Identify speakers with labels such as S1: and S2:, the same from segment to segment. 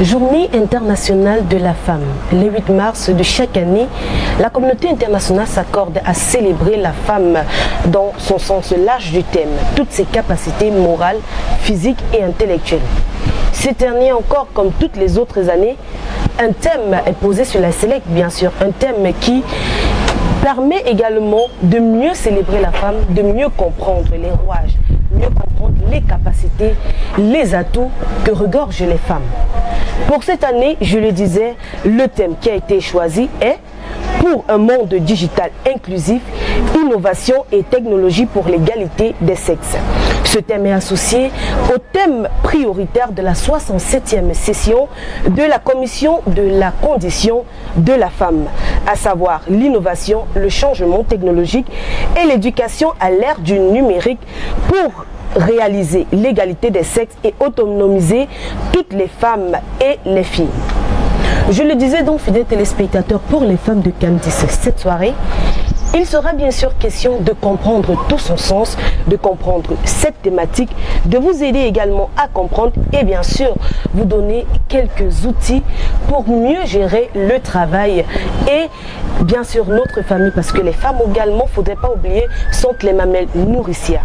S1: Journée internationale de la femme. Le 8 mars de chaque année, la communauté internationale s'accorde à célébrer la femme dans son sens large du thème, toutes ses capacités morales, physiques et intellectuelles. Cette année encore, comme toutes les autres années, un thème est posé sur la SELEC, bien sûr, un thème qui permet également de mieux célébrer la femme, de mieux comprendre les rouages, mieux comprendre les capacités, les atouts que regorgent les femmes. Pour cette année, je le disais, le thème qui a été choisi est pour un monde digital inclusif, innovation et technologie pour l'égalité des sexes. Ce thème est associé au thème prioritaire de la 67e session de la Commission de la condition de la femme, à savoir l'innovation, le changement technologique et l'éducation à l'ère du numérique pour réaliser l'égalité des sexes et autonomiser toutes les femmes et les filles. Je le disais donc, fidèles téléspectateurs, pour les femmes de Candice, cette soirée, il sera bien sûr question de comprendre tout son sens, de comprendre cette thématique, de vous aider également à comprendre et bien sûr vous donner quelques outils pour mieux gérer le travail et bien sûr notre famille, parce que les femmes également, il ne faudrait pas oublier, sont les mamelles nourricières.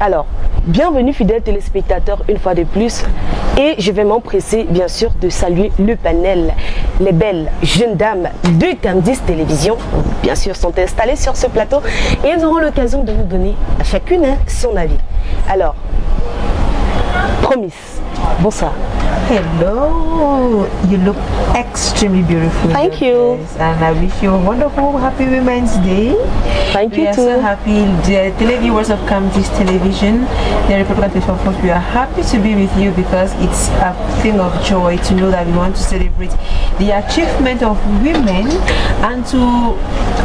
S1: Alors, bienvenue fidèles téléspectateurs une fois de plus, et je vais m'empresser bien sûr de saluer le panel. Les belles jeunes dames de Candice Télévision, bien sûr, sont installées sur ce plateau et elles auront l'occasion de vous donner à chacune son avis. Alors, Promise, bonsoir.
S2: Hello, you look extremely beautiful.
S1: Thank you.
S2: And I wish you a wonderful, happy Women's Day.
S1: Thank you
S2: we are
S1: too.
S2: so happy, the televiewers of Candice Television, the representation of course, we are happy to be with you because it's a thing of joy to know that we want to celebrate the achievement of women and to,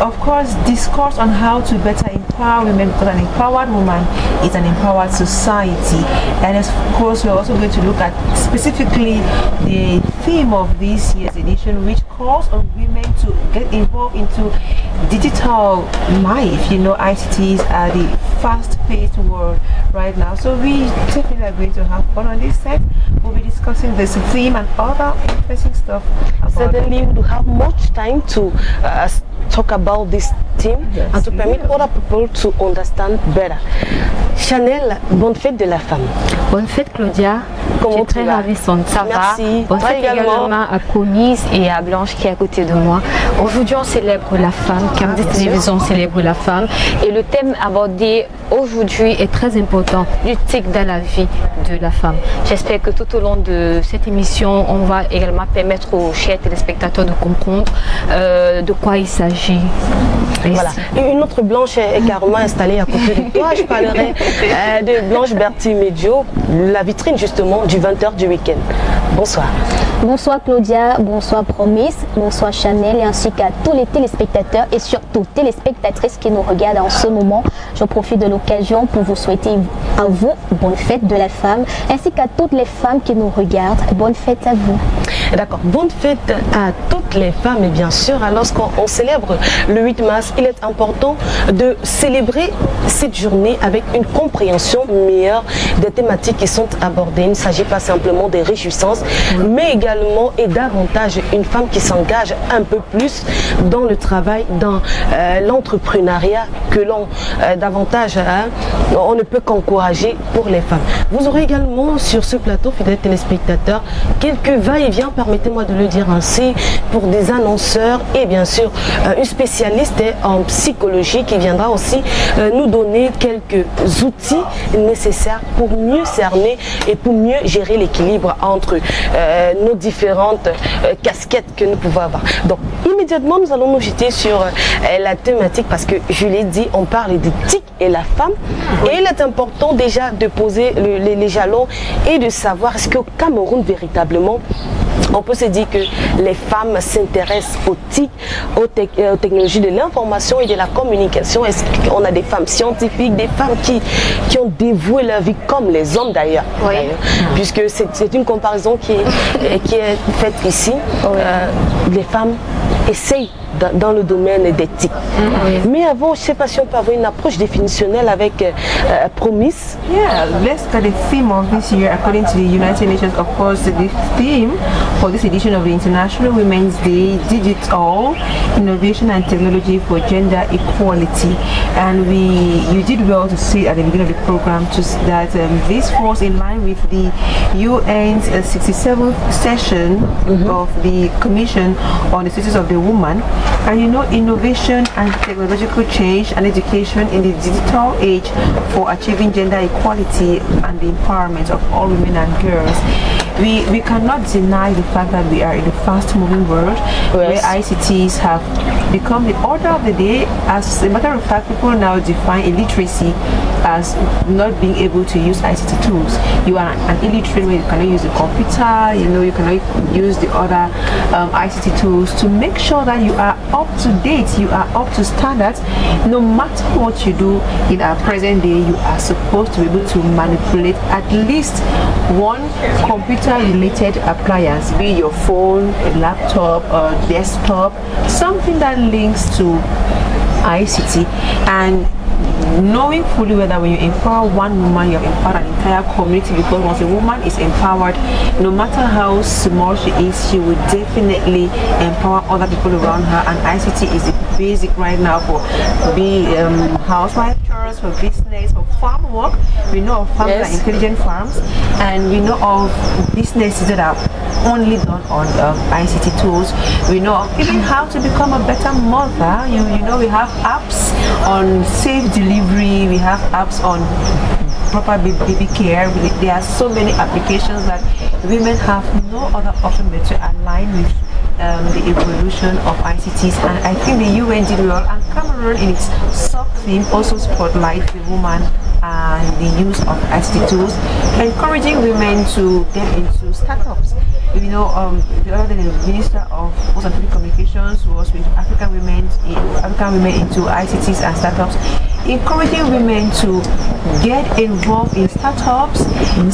S2: of course, discuss on how to better empower women, because an empowered woman is an empowered society. And of course, we're also going to look at specifically the theme of this year's edition, which calls on women to get involved into digital life. You know, ICTs are the fast-paced world right now, so we definitely are going to have fun on this set. We'll be discussing this theme and other interesting stuff.
S1: Certainly, we will have much time to talk about this theme, yes, and to permit other people to understand better. Chanel, bonne fête de la femme.
S3: Bonne fête Claudia.
S1: Comment
S3: tu es très ravissante, ça
S1: Merci.
S3: va. Bonne fête également à Promise et à Blanche qui est à côté de moi. Aujourd'hui on célèbre la femme, Candice Télévision célèbre la femme, et le thème abordé aujourd'hui est très important, l'éthique dans la vie de la femme. J'espère que tout au long de cette émission on va également permettre aux chers téléspectateurs de comprendre de quoi il s'agit.
S1: Voilà. Une autre Blanche est carrément installée à côté de toi. Je parlerai de Blanche Berti-Medio, la vitrine justement du 20h du week-end. Bonsoir.
S4: Bonsoir Claudia, bonsoir Promise, bonsoir Chanel et ainsi qu'à tous les téléspectateurs et surtout téléspectatrices qui nous regardent en ce moment. Je profite de l'occasion pour vous souhaiter à vous bonne fête de la femme ainsi qu'à toutes les femmes qui nous regardent. Bonne fête à vous.
S1: D'accord, bonne fête à toutes les femmes et bien sûr, lorsqu'on célèbre le 8 mars, il est important de célébrer cette journée avec une compréhension meilleure des thématiques qui sont abordées. Il ne s'agit pas simplement des réjouissances, mais également et davantage une femme qui s'engage un peu plus dans le travail, dans l'entrepreneuriat que l'on davantage on ne peut qu'encourager pour les femmes. Vous aurez également sur ce plateau, fidèles téléspectateurs, quelques va-et-vient, permettez-moi de le dire ainsi, pour des annonceurs et bien sûr une spécialiste en psychologie qui viendra aussi nous donner quelques outils nécessaires pour mieux cerner et pour mieux gérer l'équilibre entre nos différentes casquettes que nous pouvons avoir. Donc immédiatement nous allons nous jeter sur la thématique parce que je l'ai dit, on parle d'éthique et la femme, et il est important déjà de poser les jalons et de savoir est-ce qu'au Cameroun véritablement on peut se dire que les femmes s'intéressent aux TIC, aux technologies de l'information et de la communication. Est-ce qu'on a des femmes scientifiques, des femmes qui ont dévoué leur vie comme les hommes d'ailleurs, oui, puisque c'est une comparaison qui est faite ici. Oui. Les femmes essaye dans le domaine d'éthique. Mais avant, je ne sais pas si on peut avoir une approche définitionnelle avec Promise.
S2: Yeah, let's look at the theme of this year. According to the United Nations, of course, the theme for this edition of the International Women's Day, Digital Innovation and Technology for Gender Equality. And you did well to say at the beginning of the program that this falls in line with the UN's 67th session of the Commission on the Status of the Woman. And you know, innovation and technological change and education in the digital age for achieving gender equality and the empowerment of all women and girls. We cannot deny the fact that we are in a fast-moving world where ICTs have become the order of the day. As a matter of fact, people now define illiteracy as not being able to use ICT tools. You are an illiterate when you cannot use the computer, you know, you cannot use the other ICT tools to make sure that you are up to date, you are up to standards. No matter what you do in our present day, you are supposed to be able to manipulate at least one computer-related appliance, be it your phone, a laptop, a desktop, something that links to ICT. And knowing fully whether when you empower one woman, you have empowered an entire community, because once a woman is empowered, no matter how small she is, she will definitely empower other people around her. And ICT is the basic right now for housewife chores, for business, for farm work. We know of farms that are intelligent farms, and we know of businesses that are only done on ICT tools. We know of even how to become a better mother. You know, we have apps on safe delivery, we have apps on proper baby care. There are so many applications that women have no other option but to align with the evolution of ICTs. And I think the UN did well, and Cameroon in its sub-theme also spotlight the woman and the use of ICT tools, encouraging women to get into startups. You know, the other day the Minister of Post and Telecommunications was with African women into ICTs and startups, encouraging women to get involved in startups,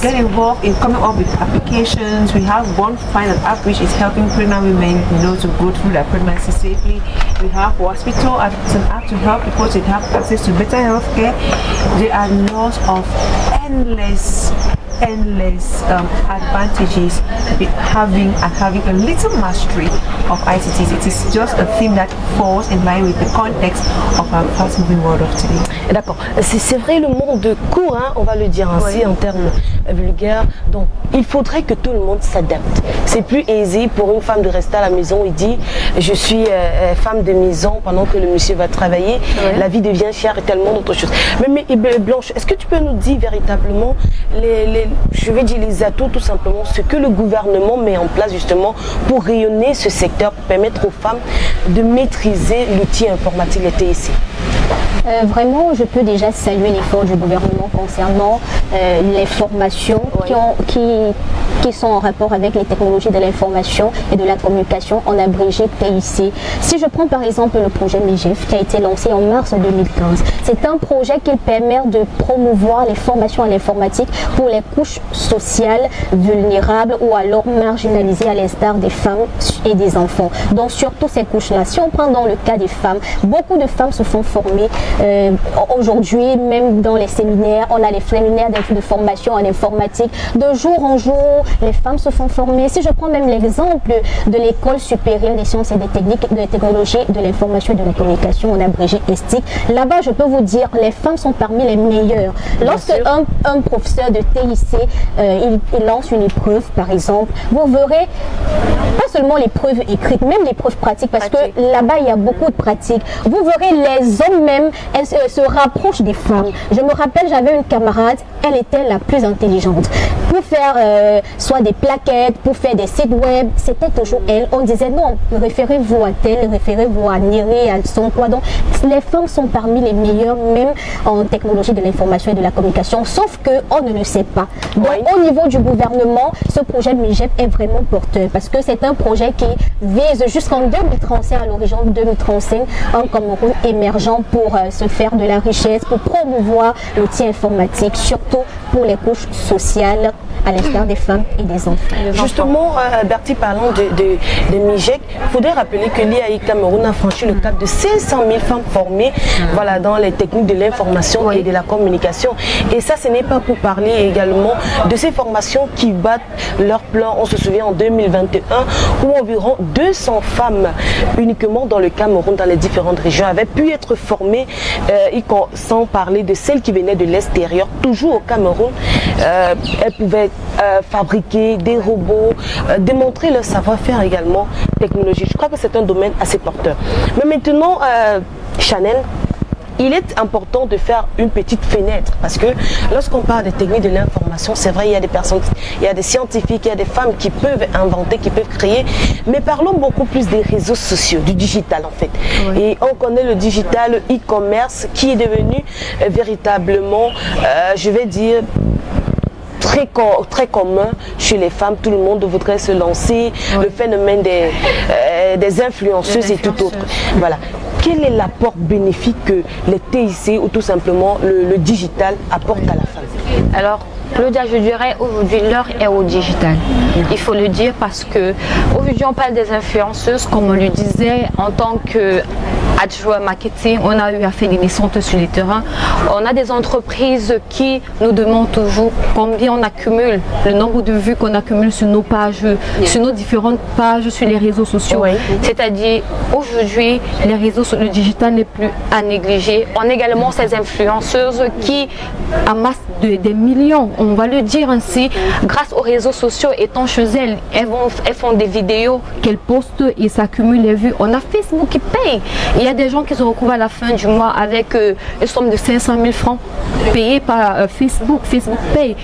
S2: get involved in coming up with applications. We have one final app which is helping pregnant women, you know, to go through their pregnancy safely. We have Hospital as an app to help people to have access to better health care. There are lots of endless advantages having a little mastery of ICTs. It is just a theme that falls in line with the context of our fast-moving world of today.
S1: D'accord. C'est vrai, le monde court, hein, on va le dire ainsi en termes vulgaires. Donc, il faudrait que tout le monde s'adapte. C'est plus aisé pour une femme de rester à la maison et dire je suis femme de maison pendant que le monsieur va travailler. La vie devient chère et tellement d'autres choses. Mais Blanche, est-ce que tu peux nous dire véritablement je vais dire les atouts, tout simplement, ce que le gouvernement met en place justement pour rayonner ce secteur, pour permettre aux femmes de maîtriser l'outil informatique, les TIC?
S4: Vraiment, je peux déjà saluer l'effort du gouvernement concernant les formations qui sont en rapport avec les technologies de l'information et de la communication, en abrégé TIC. Si je prends par exemple le projet MIGEF qui a été lancé en mars 2015, c'est un projet qui permet de promouvoir les formations à l'informatique pour les couches sociales vulnérables ou alors marginalisées, à l'instar des femmes et des enfants. Donc surtout ces couches-là. Si on prend dans le cas des femmes, beaucoup de femmes se font former. Aujourd'hui, même dans les séminaires, on a les séminaires de formation en informatique. De jour en jour, les femmes se font former. Si je prends même l'exemple de l'école supérieure des sciences et des techniques, de technologie, de l'information et de la communication, en abrégé ESTIC, là-bas, je peux vous dire, les femmes sont parmi les meilleures. Lorsque un professeur de TIC, il lance une épreuve, par exemple, vous verrez pas seulement l'épreuve écrite, même l'épreuve pratique, parce que là-bas, il y a beaucoup de pratiques. Vous verrez les hommes même, elles se rapprochent des femmes. Je me rappelle, j'avais une camarade, elle était la plus intelligente. Pour faire soit des plaquettes, pour faire des sites web, c'était toujours elle. On disait non, référez-vous à tel, référez-vous à Néré, à son quoi. Donc les femmes sont parmi les meilleures, même en technologie de l'information et de la communication, sauf qu'on ne le sait pas. Donc au niveau du gouvernement, ce projet MIGEP est vraiment porteur, parce que c'est un projet qui vise jusqu'en 2035, à l'horizon 2035, un Cameroun émergent pour se faire de la richesse, pour promouvoir l'outil informatique, surtout pour les couches sociales à l'instar des femmes et des enfants.
S1: Justement, Bertie, parlant de MIGEC, il faudrait rappeler que l'IAI Cameroun a franchi le cap de 500 000 femmes formées voilà, dans les techniques de l'information et de la communication. Et ça, ce n'est pas pour parler également de ces formations qui battent leur plan. On se souvient en 2021 où environ 200 femmes uniquement dans le Cameroun, dans les différentes régions, avaient pu être formées, sans parler de celles qui venaient de l'extérieur, toujours au Cameroun. Elles pouvaient fabriquer des robots, démontrer leur savoir-faire également technologique. Je crois que c'est un domaine assez porteur. Mais maintenant, Chanel, il est important de faire une petite fenêtre parce que lorsqu'on parle des techniques de l'information, c'est vrai, il y a des personnes, il y a des scientifiques, il y a des femmes qui peuvent inventer, qui peuvent créer, mais parlons beaucoup plus des réseaux sociaux, du digital en fait. Oui. Et on connaît le digital, le e-commerce qui est devenu véritablement, je vais dire, très commun chez les femmes. Tout le monde voudrait se lancer, le phénomène des influenceuses et tout autre. Voilà. Quel est l'apport bénéfique que les TIC ou tout simplement le digital apporte à la femme?
S3: Alors, Claudia, je dirais aujourd'hui l'heure est au digital. Il faut le dire parce que aujourd'hui on parle des influenceuses, comme on le disait, en tant que adjoint marketing, on a eu à faire des descentes sur les terrains. On a des entreprises qui nous demandent toujours combien on accumule, le nombre de vues qu'on accumule sur nos pages, sur nos différentes pages sur les réseaux sociaux. Oui. C'est-à-dire aujourd'hui, les réseaux, le digital n'est plus à négliger. On a également ces influenceuses qui amassent des millions, on va le dire ainsi, grâce aux réseaux sociaux. Étant chez elles, elles font des vidéos qu'elles postent et s'accumulent les vues. On a Facebook qui paye. Il y a des gens qui se retrouvent à la fin du mois avec une somme de 500 000 francs payés par Facebook. Facebook paye,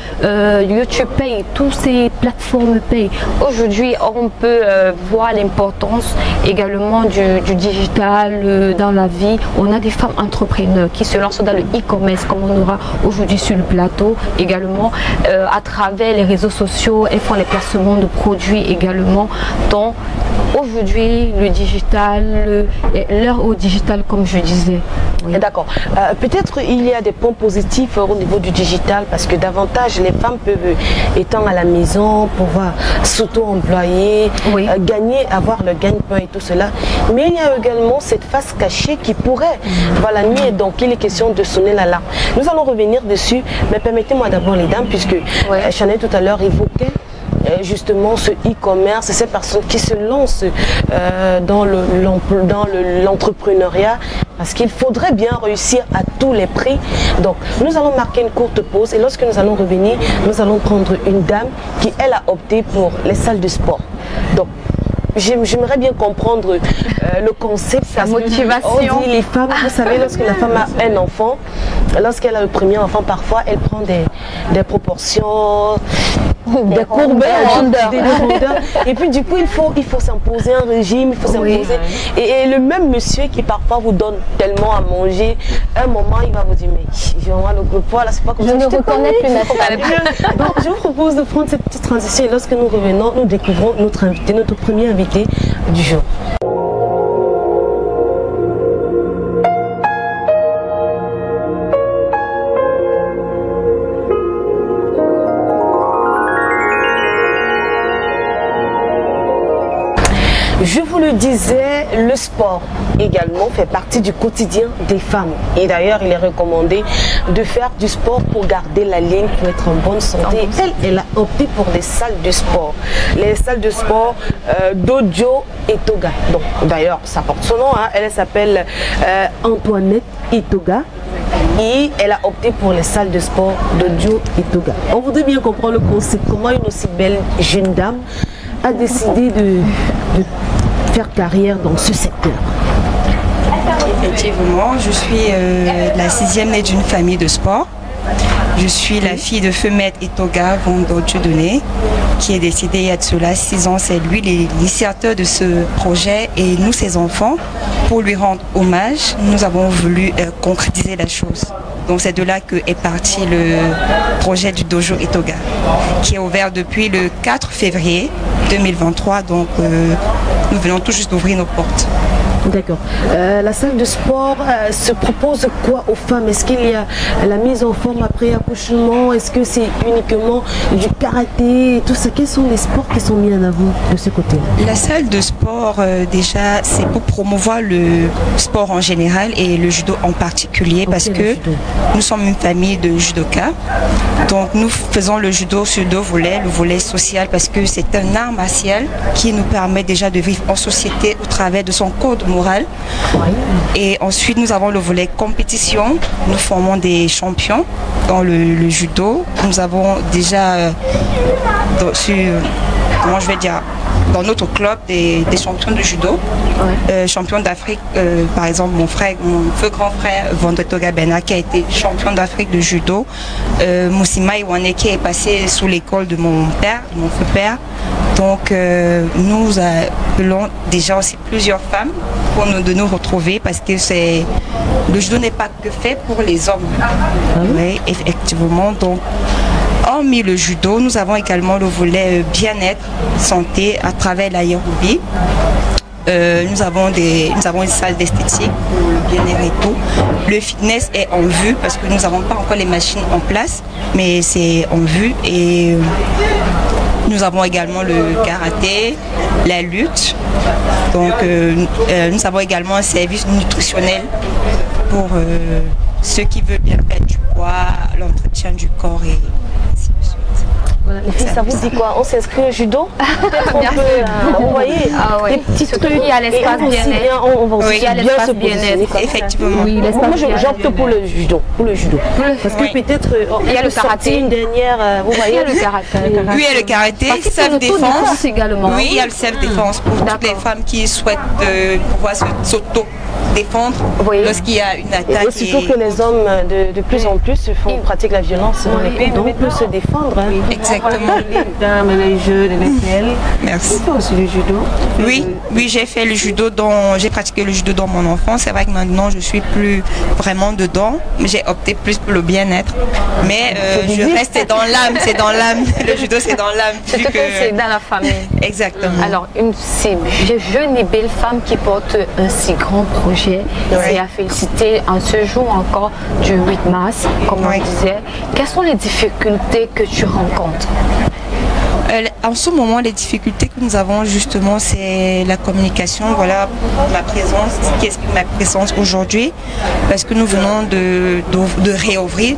S3: YouTube paye, toutes ces plateformes payent. Aujourd'hui, on peut voir l'importance également du digital dans la vie. On a des femmes entrepreneurs qui se lancent dans le e-commerce, comme on aura aujourd'hui sur le plateau également. À travers les réseaux sociaux, elles font les placements de produits également. Donc aujourd'hui, le digital, l'heure au digital, comme je disais.
S1: Oui. D'accord. Peut-être il y a des points positifs au niveau du digital parce que davantage les femmes peuvent, étant à la maison, pouvoir s'auto-employer, gagner, avoir le gagne-pain et tout cela. Mais il y a également cette face cachée qui pourrait nuire. Donc il est question de sonner l'alarme. Nous allons revenir dessus, mais permettez-moi d'abord les dames, puisque Chanel tout à l'heure évoquait justement ce e-commerce, ces personnes qui se lancent dans l'entrepreneuriat parce qu'il faudrait bien réussir à tous les prix. Donc nous allons marquer une courte pause et lorsque nous allons revenir, nous allons prendre une dame qui elle a opté pour les salles de sport. Donc j'aimerais bien comprendre le concept,
S3: sa motivation.
S1: On dit les femmes, vous savez, lorsque la femme a un enfant, lorsqu'elle a le premier enfant, parfois elle prend des proportions, des courbeurs, des rondeurs. Et puis du coup, il faut s'imposer un régime, il faut s'imposer. Et le même monsieur qui parfois vous donne tellement à manger, un moment il va vous dire mais j'ai vraiment le poids là, c'est pas comme ça.
S4: Je ne reconnais plus ma femme.
S1: Donc je vous propose de prendre cette petite transition et lorsque nous revenons, nous découvrons notre invité, notre premier invité du jour. Je vous le disais, le sport également fait partie du quotidien des femmes. Et d'ailleurs, il est recommandé de faire du sport pour garder la ligne, pour être en bonne santé. Elle a opté pour des salles de sport. Les salles de sport Dojo Etoga. Donc, d'ailleurs, ça porte son nom. Hein. Elle s'appelle Antoinette Etoga. Et elle a opté pour les salles de sport Dojo Etoga. On voudrait bien comprendre le concept. Comment une aussi belle jeune dame a décidé de faire carrière dans ce secteur?
S5: Effectivement, je suis la 6e née d'une famille de sport. Je suis la fille de feu maître Etoga Vondo Dieudonné, qui est décédé il y a de cela 6 ans. C'est lui l'initiateur de ce projet et nous, ses enfants, pour lui rendre hommage, nous avons voulu concrétiser la chose. Donc c'est de là que est parti le projet du Dojo Etoga, qui est ouvert depuis le 4 février 2023. Donc nous venons tout juste d'ouvrir nos portes.
S1: D'accord. La salle de sport se propose quoi aux femmes? Est-ce qu'il y a la mise en forme après accouchement? Est-ce que c'est uniquement du karaté et tout ça? Quels sont les sports qui sont mis en avant de ce côté?
S5: La salle de sport, déjà, c'est pour promouvoir le sport en général et le judo en particulier, parce que nous sommes une famille de judokas. Donc nous faisons le judo sur deux volets. Le volet social, parce que c'est un art martial qui nous permet déjà de vivre en société au travers de son code moral. Et ensuite, nous avons le volet compétition. Nous formons des champions dans le judo. Nous avons déjà comment je vais dire, dans notre club des champions de judo, champion d'Afrique, par exemple mon feu grand frère Vendretoga Bena qui a été champion d'Afrique de judo, Moussima Iwane qui est passé sous l'école de mon père, de mon feu père. Donc nous appelons déjà aussi plusieurs femmes pour de nous retrouver, parce que le judo n'est pas que fait pour les hommes. Oui, effectivement. Donc hormis le judo, nous avons également le volet bien-être, santé à travers l'aérobie. Nous avons une salle d'esthétique pour le bien-être et tout. Le fitness est en vue, parce que nous n'avons pas encore les machines en place, mais c'est en vue. Et nous avons également le karaté, la lutte. Donc nous avons également un service nutritionnel pour ceux qui veulent bien perdre du poids, l'entretien du corps et ainsi de suite.
S1: Voilà, les filles, ça vous dit quoi? On s'inscrit au judo? Peut-être on peut envoyer des petits trucs.
S3: Il y a l'espace bien-être.
S1: On va aussi bien se positionner.
S5: Effectivement.
S1: Oui, moi j'opte pour le judo. Parce que peut-être
S3: il y a le karaté.
S1: Une dernière, vous voyez.
S3: Il y a le karaté.
S5: Oui, il y a le karaté, self-défense
S3: également.
S5: Oui, il y a le self-défense pour toutes les femmes qui souhaitent pouvoir s'auto-défendre lorsqu'il y a une attaque.
S1: Et surtout que les hommes de plus en plus pratiquent la violence dans les pays, donc on peut se défendre.
S5: Exactement.
S2: Les dames, les jeux, les NFL.
S5: Merci.
S2: Tu fais aussi le judo?
S5: Oui, j'ai fait le judo j'ai pratiqué le judo dans mon enfance. C'est vrai que maintenant je suis plus vraiment dedans, mais j'ai opté plus pour le bien-être. Mais je reste dans l'âme, c'est dans l'âme. Le judo c'est dans l'âme.
S3: Surtout que c'est dans la famille.
S5: Exactement.
S3: Alors une jeune et belle femme qui porte un si grand projet, c'est à féliciter en ce jour encore du 8 mars, comme on disait. Quelles sont les difficultés que tu rencontres?
S5: En ce moment, les difficultés que nous avons justement, c'est la communication. Voilà ma présence, qui explique ma présence aujourd'hui, parce que nous venons de réouvrir.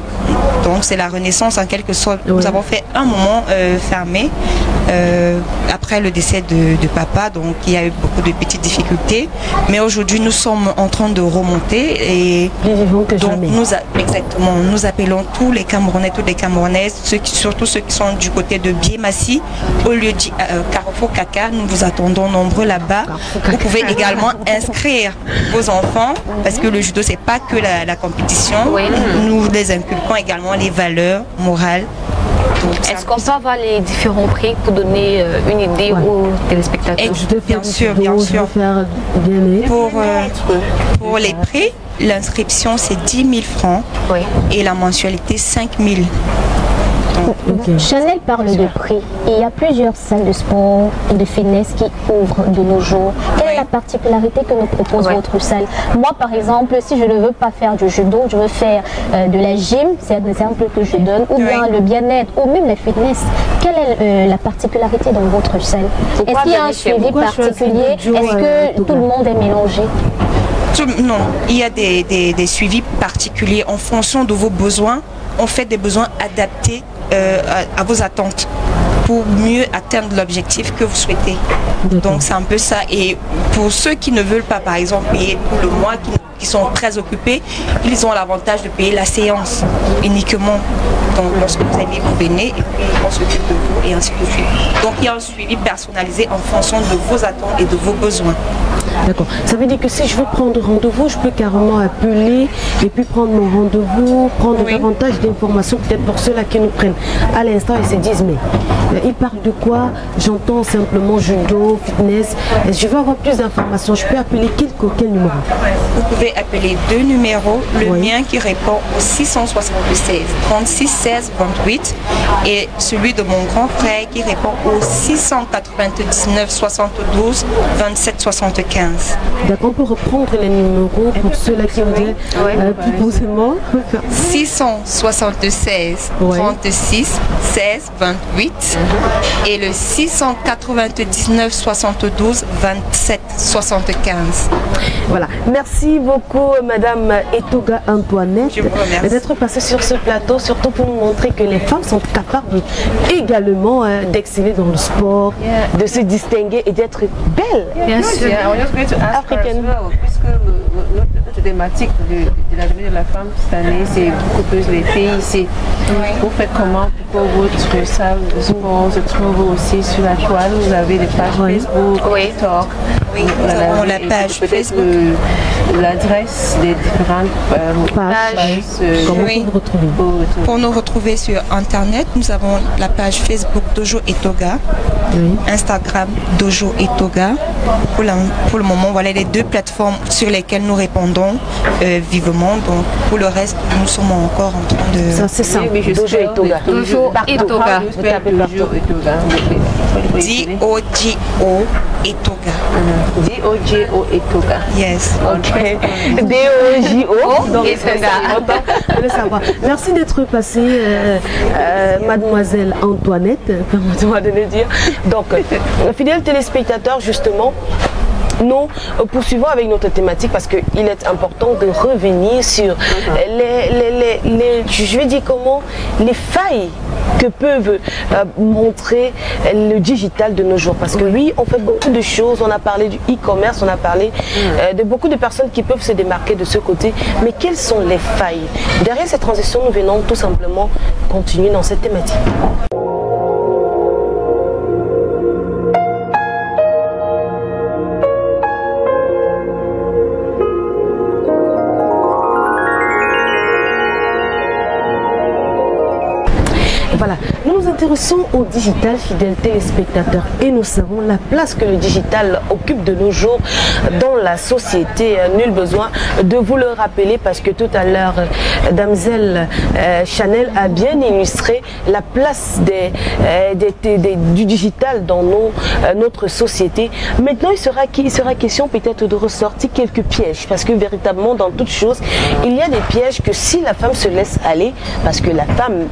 S5: Donc c'est la renaissance en quelque sorte. Nous avons fait un moment fermé après le décès de papa, donc il y a eu beaucoup de petites difficultés. Mais aujourd'hui, nous sommes en train de remonter et donc exactement, nous appelons tous les Camerounais, toutes les Camerounaises, surtout ceux qui sont du côté de Biémassi, au lieu de Carrefour Caca. Nous vous attendons nombreux là-bas. Vous pouvez également inscrire vos enfants, parce que le judo c'est pas que la compétition. Nous les inculquons également les valeurs morales.
S3: Est-ce qu'on peut avoir les différents prix pour donner une idée aux téléspectateurs?
S5: Bien sûr. Pour les prix, l'inscription c'est 10 000 francs et la mensualité 5 000.
S4: Chanel parle de prix. Il y a plusieurs salles de sport et de fitness qui ouvrent de nos jours. Quelle est la particularité que nous propose votre salle? Moi, par exemple, si je ne veux pas faire du judo, je veux faire de la gym, c'est un exemple que je donne, ou bien le bien-être, ou même le fitness. Quelle est la particularité dans votre salle? Est-ce qu'il y a un suivi particulier? Est-ce que tout le monde est mélangé?
S5: Non, il y a des suivis particuliers en fonction de vos besoins. On fait des besoins adaptés à vos attentes pour mieux atteindre l'objectif que vous souhaitez. Donc c'est un peu ça. Et pour ceux qui ne veulent pas, par exemple, payer tout le mois, qui sont très occupés, ils ont l'avantage de payer la séance uniquement. Donc lorsque vous allez, vous venez et puis on s'occupe de vous et ainsi de suite. Donc il y a un suivi personnalisé en fonction de vos attentes et de vos besoins.
S1: D'accord. Ça veut dire que si je veux prendre rendez-vous, je peux carrément appeler et puis prendre mon rendez-vous, prendre davantage d'informations, peut-être pour ceux-là qui nous prennent à l'instant et se disent mais il parle de quoi? J'entends simplement judo, fitness. Je veux avoir plus d'informations. Je peux appeler quel numéro?
S5: Vous pouvez appeler deux numéros. Le mien qui répond au 676 36 16 28 et celui de mon grand frère qui répond au 699 72 27 75. 15.
S1: D'accord, on peut reprendre les numéros pour ceux-là qui voudraient plus posément.
S5: 676 36 16 28 et le 699 72 27 75.
S1: Voilà, merci beaucoup Madame Etoga Antoinette d'être passée sur ce plateau, surtout pour nous montrer que les femmes sont capables également d'exceller dans le sport, de se distinguer et d'être belles.
S2: Bien sûr. Africaine. Puisque notre thématique de la journée de la femme cette année, c'est beaucoup plus les filles ici. Vous faites comment pour que votre salle de sport se trouve aussi sur la toile? Vous avez des pages Facebook, TikTok.
S5: Oui, nous avons la page Facebook.
S2: L'adresse des différentes pages.
S1: Comment vous retrouver?
S5: Pour nous retrouver sur Internet, nous avons la page Facebook Dojo Etoga, Instagram Dojo Etoga. Pour le moment, voilà les deux plateformes sur lesquelles nous répondons vivement. Donc pour le reste, nous sommes encore en train de...
S1: Ça, c'est ça, Dojo Etoga.
S3: Dojo Etoga.
S2: Dojo Etoga.
S5: D-O-J-O Etoga.
S2: D-O-J-O Etoga.
S5: Yes.
S1: Ok. D-O-J-O. Donc, c'est important de le savoir. Merci d'être passée, Mademoiselle Antoinette, permettez-moi de le dire. Donc, fidèles téléspectateurs, justement, nous poursuivons avec notre thématique parce qu'il est important de revenir sur je vais dire comment, les failles que peuvent montrer le digital de nos jours. Parce que oui, on fait beaucoup de choses, on a parlé du e-commerce, on a parlé de beaucoup de personnes qui peuvent se démarquer de ce côté. Mais quelles sont les failles? Derrière cette transition, nous venons tout simplement continuer dans cette thématique. Voilà, nous nous intéressons au digital, fidèles téléspectateurs, et nous savons la place que le digital occupe de nos jours dans la société. Nul besoin de vous le rappeler parce que tout à l'heure, Damsel Chanel a bien illustré la place du digital dans notre société. Maintenant, il sera question peut-être de ressortir quelques pièges parce que véritablement, dans toute chose, il y a des pièges que si la femme se laisse aller, parce que la femme,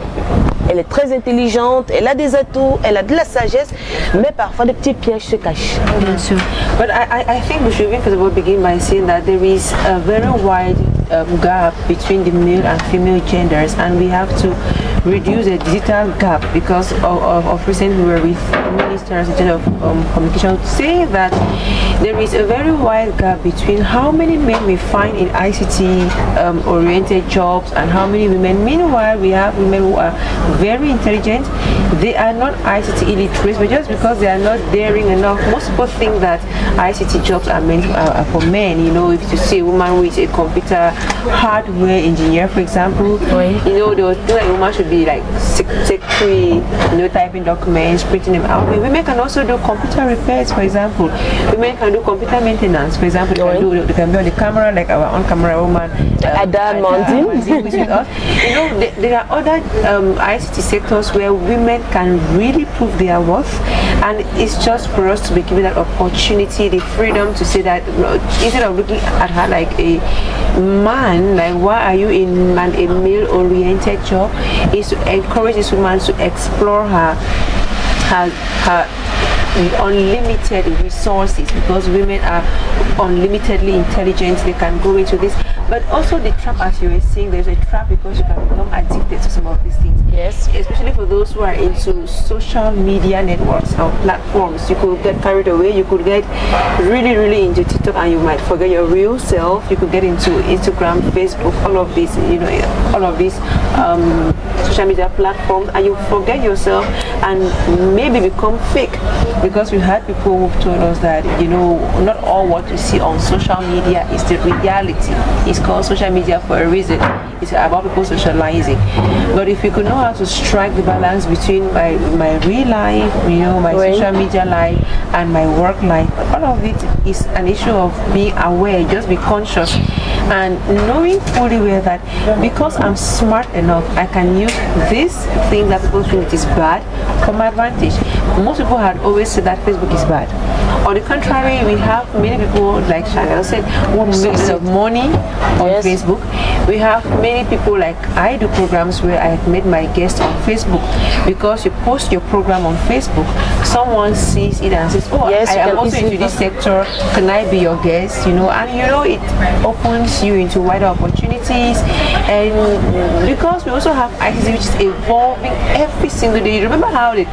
S1: elle est très intelligente, elle a des atouts, elle a de la sagesse, mais parfois des petits pièges se cachent.
S3: Bien sûr.
S2: But I think we should first of all begin by saying that there is a very wide gap between the male and female genders, and we have to reduce the digital gap because of recent we were with Minister of Communication saying that there is a very wide gap between how many men we find in ICT oriented jobs and how many women. Meanwhile, we have women who are very intelligent. They are not ICT illiterate, but just because they are not daring enough, most people think that ICT jobs are meant for men. You know, if you see a woman who is a computer hardware engineer, for example, you know, they would think like a woman should be like secretary, you know, typing documents, printing them out. But women can also do computer repairs, for example. Women can do computer maintenance, for example. They can be on the camera, like our on-camera woman.
S1: Ada Mondin.
S2: With us. You know, there are other ICT sectors where women can really prove their worth, and it's just for us to be given that opportunity, the freedom to say that instead of looking at her like a man, like why are you in a male-oriented job, is to encourage this woman to explore her unlimited resources, because women are unlimitedly intelligent. They can go into this, but also the trap, as you were saying, there's a trap because you can become addicted to some of these things.
S1: Yes,
S2: especially for those who are into social media networks or platforms. You could get carried away, you could get really into TikTok and you might forget your real self. You could get into Instagram, Facebook, all of these, you know, all of these social media platforms, and you forget yourself and maybe become fake. Because we had people who told us that, you know, not all what you see on social media is the reality. It's called social media for a reason. It's about people socializing. But if you could know how to strike the balance between my real life, you know, my social media life and my work life, all of it is an issue of being aware, just be conscious and knowing fully well that because I'm smart enough, I can use this thing that people think is bad for my advantage. Most people had always said that Facebook is bad. On the contrary, we have many people, like Chanel said, who make a lot of money on Facebook. We have many people, like I do programs where I made my guests on Facebook, because you post your program on Facebook, someone sees it and says, oh, I am also into this sector, can I be your guest? You know, and you know, it opens you into wider opportunities. And because we also have ICT, which is evolving every single day. Remember how the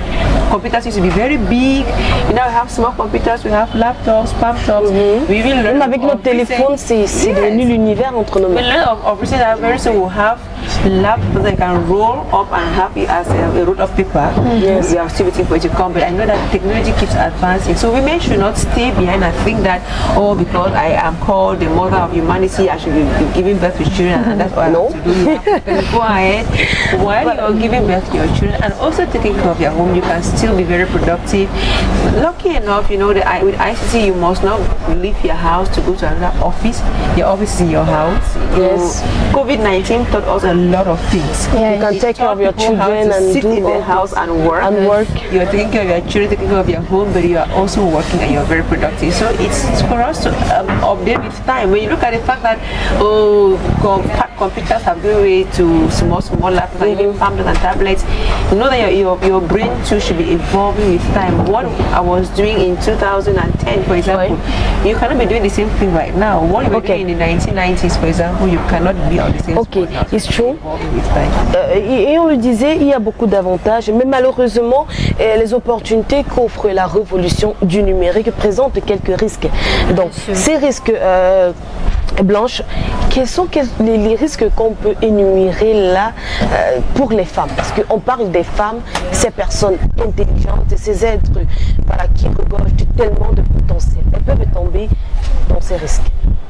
S2: computers used to be very big? You now have small computers, we have laptops, palmtops. We even learn
S1: avec nos téléphones, c'est devenu l'univers entre nos mains.
S2: We learn of that very soon we'll have laptops that can roll up and have it as a roll of paper. We are still waiting for it to come, but I know that technology keeps advancing. So women should not stay behind and think that, oh, because I am called the mother of humanity, I should be giving birth to children, and that's what I have to do. You have to go ahead while you're giving birth to your children and also taking care of your home. You can still be very productive. Lucky enough, you know, that with ICT, you must not leave your house to go to another office. Your office is in your house. COVID-19 taught us a lot of things.
S1: You can take care of your children and
S2: sit in the house and work. You're taking care of your children, taking care of your home, but you are also working and you're very productive. So it's for us to update with time. When you look at the fact that computers have given way to small laptops and even tablets and tablets, you know that your brain too should be evolving with time. What I was doing in 2010, for example, you cannot be doing the same thing right now. What you were doing in the 1990s, for example, you cannot be on the same spot now.
S1: It's true. Et on le disait, il y a beaucoup d'avantages, mais malheureusement, les opportunités qu'offre la révolution du numérique présentent quelques risques. Donc, ces risques, Blanche, quels sont les risques qu'on peut énumérer là pour les femmes? Parce qu'on parle des femmes, ces personnes intelligentes, ces êtres qui regorgent tellement de potentiel. Elles peuvent tomber dans ces risques.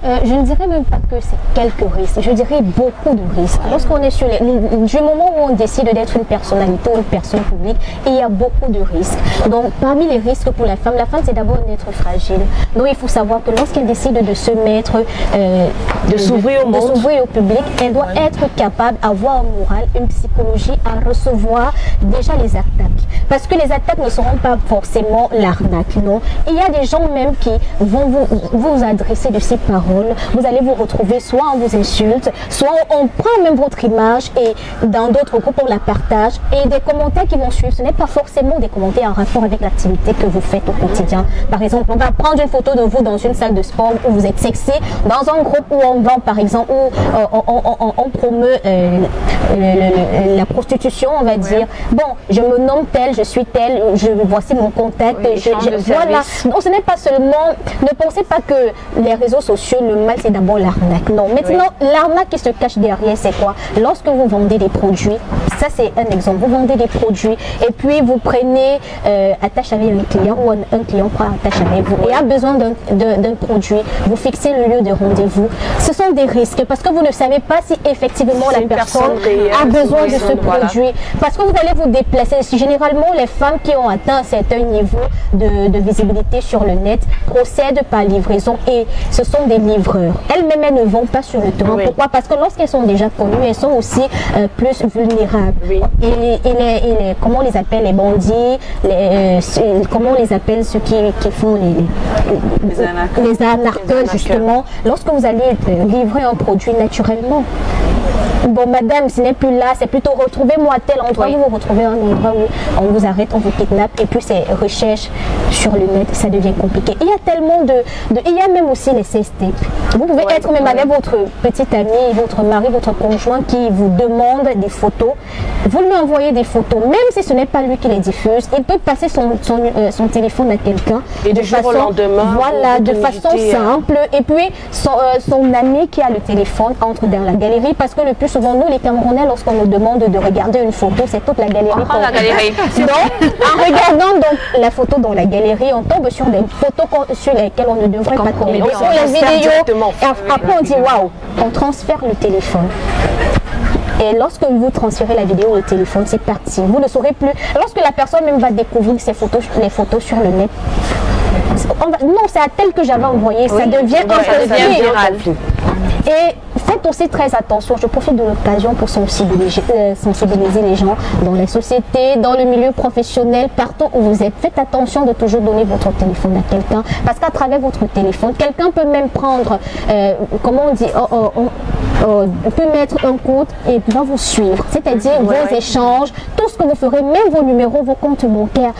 S4: Je ne dirais même pas que c'est quelques risques, je dirais beaucoup de risques. Lorsqu'on est sur du moment où on décide d'être une personnalité ou une personne publique, il y a beaucoup de risques. Donc parmi les risques pour la femme c'est d'abord un être fragile. Donc il faut savoir que lorsqu'elle décide de se mettre, de s'ouvrir au public, elle doit être capable d'avoir un moral, une psychologie à recevoir déjà les attaques. Parce que les attaques ne seront pas forcément l'arnaque, non. Il y a des gens même qui vont vous adresser de ces paroles. Vous allez vous retrouver, soit on vous insulte, soit on prend même votre image et dans d'autres groupes on la partage, et des commentaires qui vont suivre, ce n'est pas forcément des commentaires en rapport avec l'activité que vous faites au quotidien. Par exemple, on va prendre une photo de vous dans une salle de sport où vous êtes sexy, dans un groupe où on vend par exemple, où on promeut la prostitution, on va dire, bon, je me nomme tel, je suis tel, voici mon contact, voilà. Donc ce n'est pas seulement, ne pensez pas que les réseaux sociaux, le mal c'est d'abord l'arnaque. Non, maintenant l'arnaque qui se cache derrière c'est quoi? Lorsque vous vendez des produits, ça c'est un exemple, vous vendez des produits et puis vous prenez attache avec un client ou un client prend attache avec vous et a besoin d'un produit, vous fixez le lieu de rendez-vous. Ce sont des risques parce que vous ne savez pas si effectivement la personne a besoin de ce produit, parce que vous allez vous déplacer. Généralement les femmes qui ont atteint un certain niveau de visibilité sur le net procèdent par livraison et ce sont des livreurs. Elles-mêmes elles ne vont pas sur le terrain. Pourquoi? Parce que lorsqu'elles sont déjà connues, elles sont aussi plus vulnérables. Et comment on les appelle, les bandits, comment on les appelle ceux qui font les arnaqueurs justement. Lorsque vous allez livrer un produit naturellement, bon madame, ce n'est plus là, c'est plutôt retrouvez-moi à tel endroit, vous vous retrouvez à un endroit où on vous arrête, on vous kidnappe et puis ces recherches sur le net, ça devient compliqué. Il y a tellement il y a même aussi les sextapes. Vous pouvez être même avec votre petite amie, votre mari, votre conjoint qui vous demande des photos. Vous lui envoyez des photos, même si ce n'est pas lui qui les diffuse, il peut passer son téléphone à quelqu'un de façon, voilà, de façon simple, et puis son ami qui a le téléphone entre dans la galerie, parce que le plus souvent nous les Camerounais, lorsqu'on nous demande de regarder une photo, c'est toute la galerie. Donc en regardant donc la photo dans la galerie, on tombe sur des photos sur lesquelles on ne devrait pas tomber. Donc sur les vidéos, et après on dit waouh, on transfère le téléphone. Et lorsque vous transférez la vidéo au téléphone, c'est parti. Vous ne saurez plus. Lorsque la personne même va découvrir les photos sur le net, non, c'est à tel que j'avais envoyé, ça devient un conflit. Et faites Faites aussi très attention. Je profite de l'occasion pour sensibiliser les gens dans les sociétés, dans le milieu professionnel, partout où vous êtes. Faites attention de toujours donner votre téléphone à quelqu'un, parce qu'à travers votre téléphone, quelqu'un peut même prendre, comment on dit, peut mettre un compte et va vous suivre. C'est-à-dire vos échanges, tout ce que vous ferez, même vos numéros, vos comptes bancaires.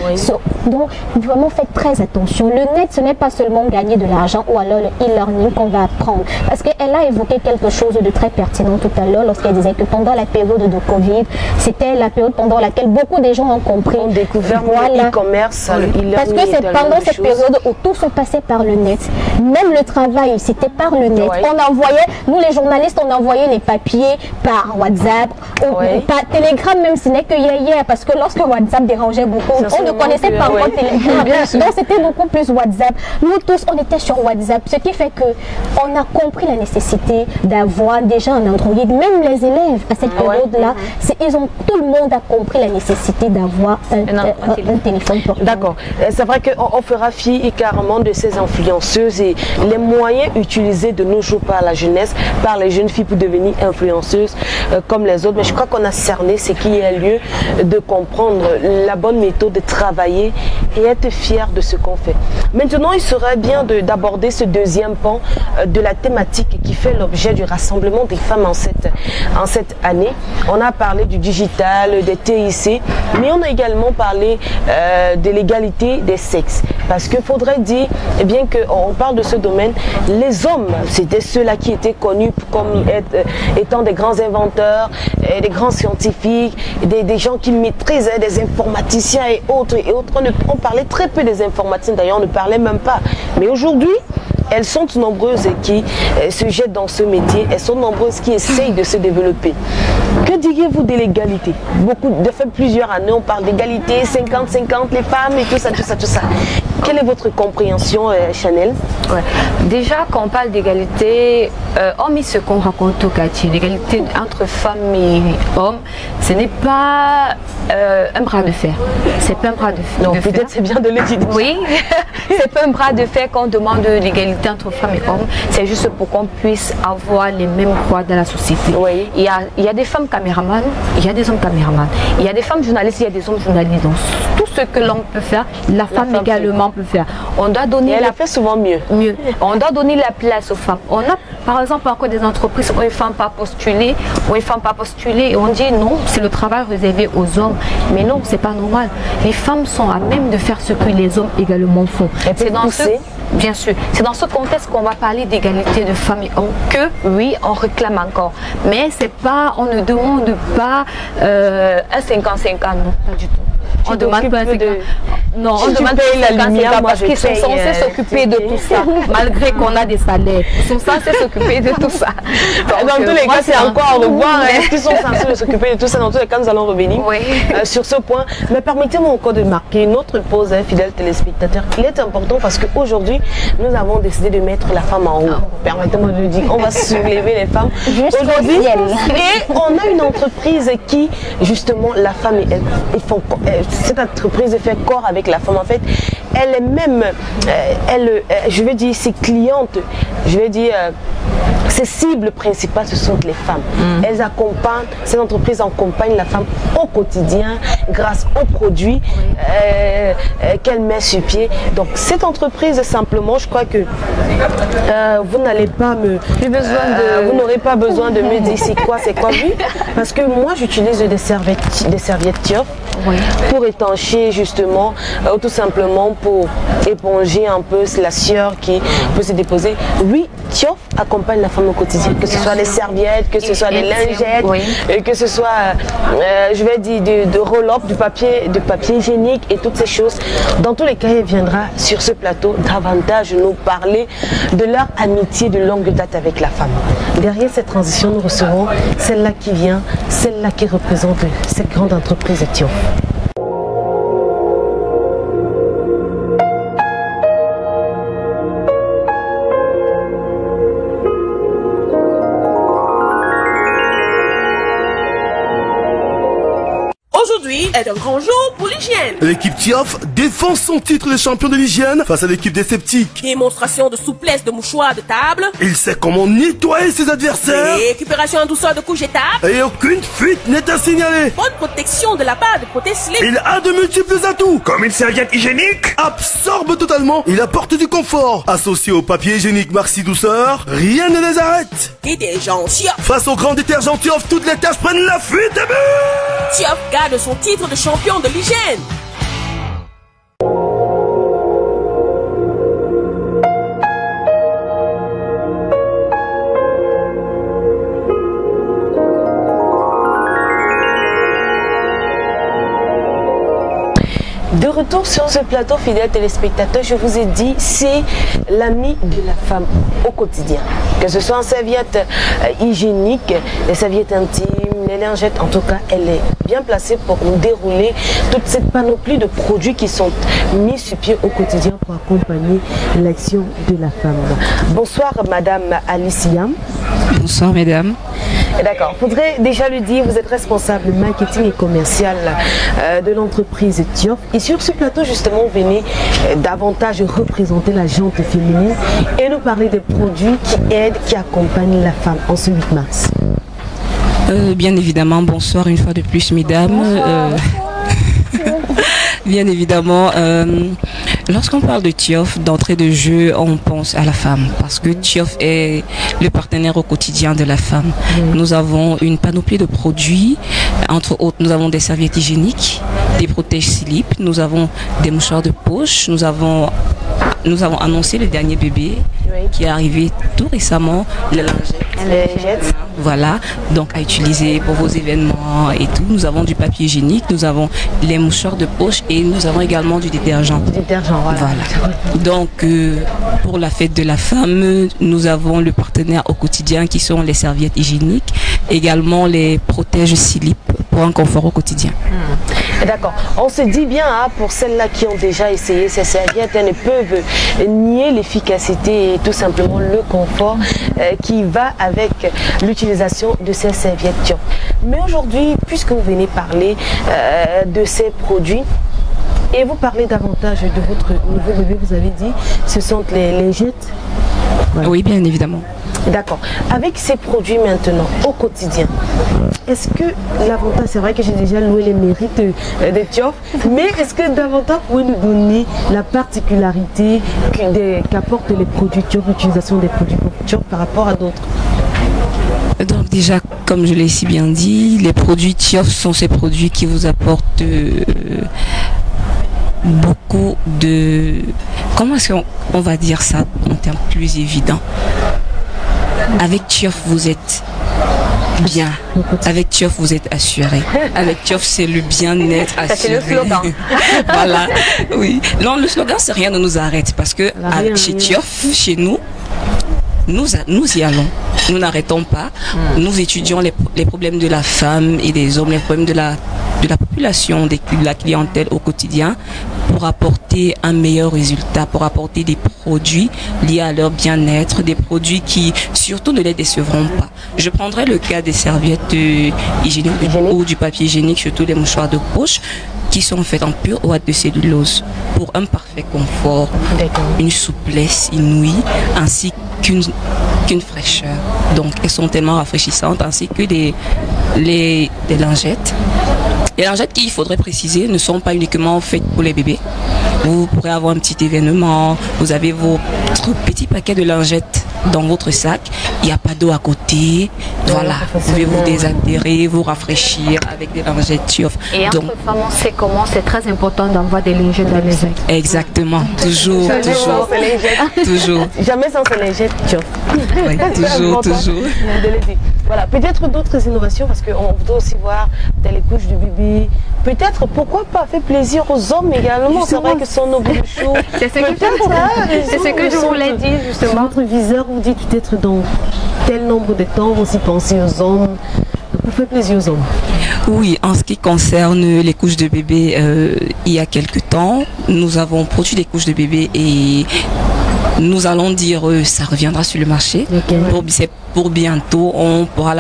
S4: Donc, vraiment, faites très attention. Le net, ce n'est pas seulement gagner de l'argent ou alors le e-learning qu'on va apprendre. Parce qu'elle a évoqué quelque chose de très pertinent tout à l'heure lorsqu'elle disait que pendant la période de Covid, c'était la période pendant laquelle beaucoup de gens ont compris.
S1: On découvert le e-commerce, le e-learning.
S4: Parce que c'est pendant cette période où tout se passait par le net. Même le travail, c'était par le net. On envoyait, nous les journalistes, on envoyait les papiers par WhatsApp, par Telegram, même ce n'est que hier, parce que lorsque WhatsApp dérangeait beaucoup, on ne connaissait pas encore Telegram. Donc c'était beaucoup plus WhatsApp. Nous tous, on était sur WhatsApp, ce qui fait que on a compris la nécessité d'avoir déjà un Android. Même les élèves à cette période-là, tout le monde a compris la nécessité d'avoir un téléphone portable.
S1: D'accord. C'est vrai qu'on fera fi carrément de ces influenceuses et les moyens utilisés de nos jours par la jeunesse, par les jeunes filles pour devenir influenceuses comme les autres. Mais je crois qu'on a cerné ce qui est lieu de comprendre la bonne méthode de travailler et être fier de ce qu'on fait. Maintenant, il serait bien d'aborder ce deuxième pan de la thématique qui fait l'objet du rassemblement des femmes en cette année. On a parlé du digital, des TIC, mais on a également parlé de l'égalité des sexes. Parce qu'il faudrait dire, eh bien qu'on parle de ce domaine, les hommes, c'était ceux-là qui étaient connus comme étant des grands inventeurs, des grands scientifiques, des gens qui maîtrisaient, des informaticiens et autres. On parlait très peu des informaticiens, d'ailleurs on ne parlait même pas. Mais aujourd'hui, elles sont nombreuses qui se jettent dans ce métier, elles sont nombreuses qui essayent de se développer. Que diriez-vous de l'égalité? Depuis plusieurs années, on parle d'égalité, 50-50, les femmes et tout ça. Quelle est votre compréhension, Chanel?
S3: Déjà, quand on parle d'égalité, hormis ce qu'on raconte au quartier, l'égalité entre femmes et hommes, ce n'est pas un bras de fer. C'est pas un bras de fer.
S1: Non, peut-être c'est bien de le dire.
S3: Oui, c'est pas un bras de fer qu'on demande l'égalité entre femmes et hommes. C'est juste pour qu'on puisse avoir les mêmes droits dans la société.
S1: Oui.
S3: Il y a des femmes caméramans, il y a des hommes caméramans. Il y a des femmes journalistes, il y a des hommes journalistes. Donc, tout ce que l'homme peut faire, la femme également peut faire. On doit donner.
S1: Et elle a fait souvent mieux.
S3: On doit donner la place aux femmes. On a par exemple encore des entreprises où une femme pas postulée, et on dit non, c'est le travail réservé aux hommes. Mais non, c'est pas normal. Les femmes sont à même de faire ce que les hommes également font. Bien sûr, c'est dans ce contexte qu'on va parler d'égalité de femmes et hommes que, oui, on réclame encore. Mais c'est pas, on ne demande pas un 50-50, non, pas du tout. On demande pas un 50. Non, on demande pas la lumière parce qu'ils sont censés s'occuper de tout ça, malgré qu'on a des salaires. Ils sont censés s'occuper de tout ça.
S1: Dans tous les cas, c'est encore à revoir. Est-ce qu'ils sont censés s'occuper de tout ça? Dans tous les cas, nous allons revenir sur ce point. Mais permettez-moi encore de marquer une autre pause, fidèles téléspectateurs. Il est important parce qu'aujourd'hui, nous avons décidé de mettre la femme en haut. Permettez-moi de le dire, on va soulever les femmes aujourd'hui. Et on a une entreprise qui, justement, la femme, cette entreprise fait corps avec la femme. En fait, elle est même, je vais dire, ses clientes, je vais dire, ses cibles principales, ce sont les femmes. Elles accompagnent, cette entreprise accompagne la femme au quotidien grâce aux produits qu'elle met sur pied. Donc, cette entreprise, simplement, je crois que vous n'allez pas vous n'aurez pas besoin de me dire c'est quoi, oui, parce que moi, j'utilise des serviettes Tiof pour étancher justement, tout simplement pour éponger un peu la sueur qui peut se déposer. Oui, Tiof accompagne la femme au quotidien, que ce soit les serviettes, que ce soit les lingettes, et que ce soit, je vais dire, de roll-up, du papier hygiénique et toutes ces choses. Dans tous les cas, elle viendra sur ce plateau davantage nous parler de leur amitié de longue date avec la femme. Derrière cette transition, nous recevons celle-là qui vient, celle-là qui représente cette grande entreprise Tiof.
S6: Aujourd'hui est un grand jour pour l'hygiène.
S7: L'équipe Tiof défend son titre de champion de l'hygiène face à l'équipe des sceptiques.
S6: Démonstration de souplesse de mouchoirs de table.
S7: Il sait comment nettoyer ses adversaires.
S6: Récupération en douceur de couche étape.
S7: Et aucune fuite n'est à signaler.
S6: Bonne protection de la part de Proté Slip.
S7: Il a de multiples atouts.
S8: Comme une serviette hygiénique.
S7: Absorbe totalement. Il apporte du confort. Associé au papier hygiénique Maxi Douceur, rien ne les arrête.
S6: Détergent Tiof.
S7: Face au grand détergent Tiof, toutes les tâches prennent la fuite et but.
S6: Tiof garde son titre de champion de l'hygiène.
S1: De retour sur ce plateau, fidèles téléspectateurs, je vous ai dit, c'est l'ami de la femme au quotidien. Que ce soit en serviette hygiénique, les serviettes intimes, les lingettes, en tout cas, elle est bien placée pour nous dérouler toute cette panoplie de produits qui sont mis sur pied au quotidien pour accompagner l'action de la femme. Bonsoir, Madame Alicia.
S9: Bonsoir, mesdames.
S1: D'accord, il faudrait déjà le dire, vous êtes responsable marketing et commercial de l'entreprise Tiof. Et sur ce plateau, justement, vous venez davantage représenter la gente féminine et nous parler des produits qui aident, qui accompagnent la femme en ce 8 mars.
S9: Bien évidemment, bonsoir une fois de plus, mesdames. Bien évidemment, lorsqu'on parle de Tiof, d'entrée de jeu, on pense à la femme parce que Tiof est le partenaire au quotidien de la femme. Nous avons une panoplie de produits, entre autres, nous avons des serviettes hygiéniques, des protège-slip, nous avons des mouchoirs de poche, nous avons annoncé le dernier bébé qui est arrivé tout récemment, les lingettes. Voilà, donc à utiliser pour vos événements et tout. Nous avons du papier hygiénique, nous avons les mouchoirs de poche et nous avons également du détergent. Voilà. Donc pour la fête de la femme, nous avons le partenaire au quotidien qui sont les serviettes hygiéniques, également les protège-slip pour un confort au quotidien.
S1: D'accord. On se dit bien, hein, pour celles-là qui ont déjà essayé ces serviettes, elles ne peuvent nier l'efficacité et tout simplement le confort qui va avec l'utilisation de ces serviettes. Mais aujourd'hui, puisque vous venez parler de ces produits, et vous parlez davantage de votre nouveau bébé, vous avez dit, ce sont les lingettes.
S9: Voilà. Oui, bien évidemment.
S1: D'accord. Avec ces produits maintenant, au quotidien, est-ce que l'avantage, c'est vrai que j'ai déjà loué les mérites de Tiof, mais est-ce que davantage vous pouvez nous donner la particularité qu'apportent les produits Tiof, l'utilisation des produits Tiof par rapport à d'autres?
S9: Donc déjà, comme je l'ai si bien dit, les produits Tiof sont ces produits qui vous apportent beaucoup de... Comment est-ce qu'on va dire ça en termes plus évidents? Avec Tiof, vous êtes bien. Avec Tiof, vous êtes assuré. Avec Tiof, c'est le bien-être assuré.
S3: C'est le slogan.
S9: Voilà. Oui. Non, le slogan, c'est rien ne nous arrête parce que chez Tiof, chez nous, nous y allons. Nous n'arrêtons pas. Nous étudions les problèmes de la femme et des hommes, les problèmes de la population, de la clientèle au quotidien pour apporter un meilleur résultat, pour apporter des produits liés à leur bien-être, des produits qui surtout ne les décevront pas. Je prendrai le cas des serviettes hygiéniques ou du papier hygiénique, surtout les mouchoirs de poche, qui sont faites en pure ouate de cellulose pour un parfait confort, une souplesse inouïe, ainsi qu'une fraîcheur. Donc elles sont tellement rafraîchissantes, ainsi que les lingettes. Les lingettes, il faudrait préciser, ne sont pas uniquement faites pour les bébés. Vous pourrez avoir un petit événement, vous avez votre petit paquet de lingettes dans votre sac, il n'y a pas d'eau à côté, voilà, vous pouvez vous désaltérer, vous rafraîchir avec des lingettes Tiof.
S3: Et entre femmes, on sait comment c'est très important d'avoir des lingettes dans les sacs.
S9: Exactement, toujours.
S1: Jamais sans ces lingettes Tiof.
S9: Oui, toujours.
S1: Voilà, peut-être d'autres innovations parce qu'on voudrait aussi voir les couches du bébé. Peut-être, pourquoi pas, fait plaisir aux hommes également. C'est vrai que son nos bouts de chou.
S3: C'est ce que je voulais dire justement.
S1: Votre viseur vous dit peut-être dans tel nombre de temps, vous aussi pensez aux hommes. Vous faites plaisir aux hommes.
S9: Oui, en ce qui concerne les couches de bébé, il y a quelques temps, nous avons produit des couches de bébé et nous allons dire ça reviendra sur le marché. C'est pour bientôt, on pourra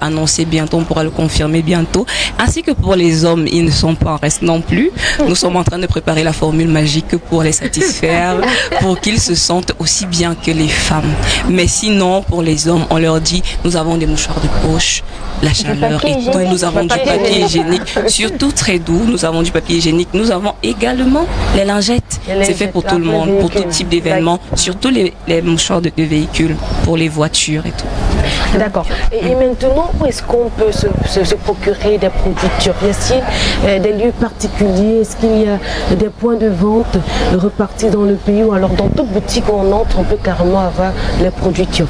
S9: annoncer bientôt, on pourra le confirmer bientôt. Ainsi que pour les hommes, ils ne sont pas en reste non plus. Nous sommes en train de préparer la formule magique pour les satisfaire, pour qu'ils se sentent aussi bien que les femmes. Mais sinon, pour les hommes, on leur dit, nous avons des mouchoirs de poche, la chaleur et tout, nous avons du papier hygiénique, surtout très doux, nous avons du papier hygiénique, nous avons également les lingettes. C'est fait pour tout le monde, pour tout type d'événements, surtout les mouchoirs de véhicules, pour les voitures et tout.
S1: D'accord. Et maintenant, où est-ce qu'on peut se procurer des produits turcs? Y a-t-il des lieux particuliers? Est-ce qu'il y a des points de vente repartis dans le pays, ou alors dans toute boutique où on entre, on peut carrément avoir les produits turcs?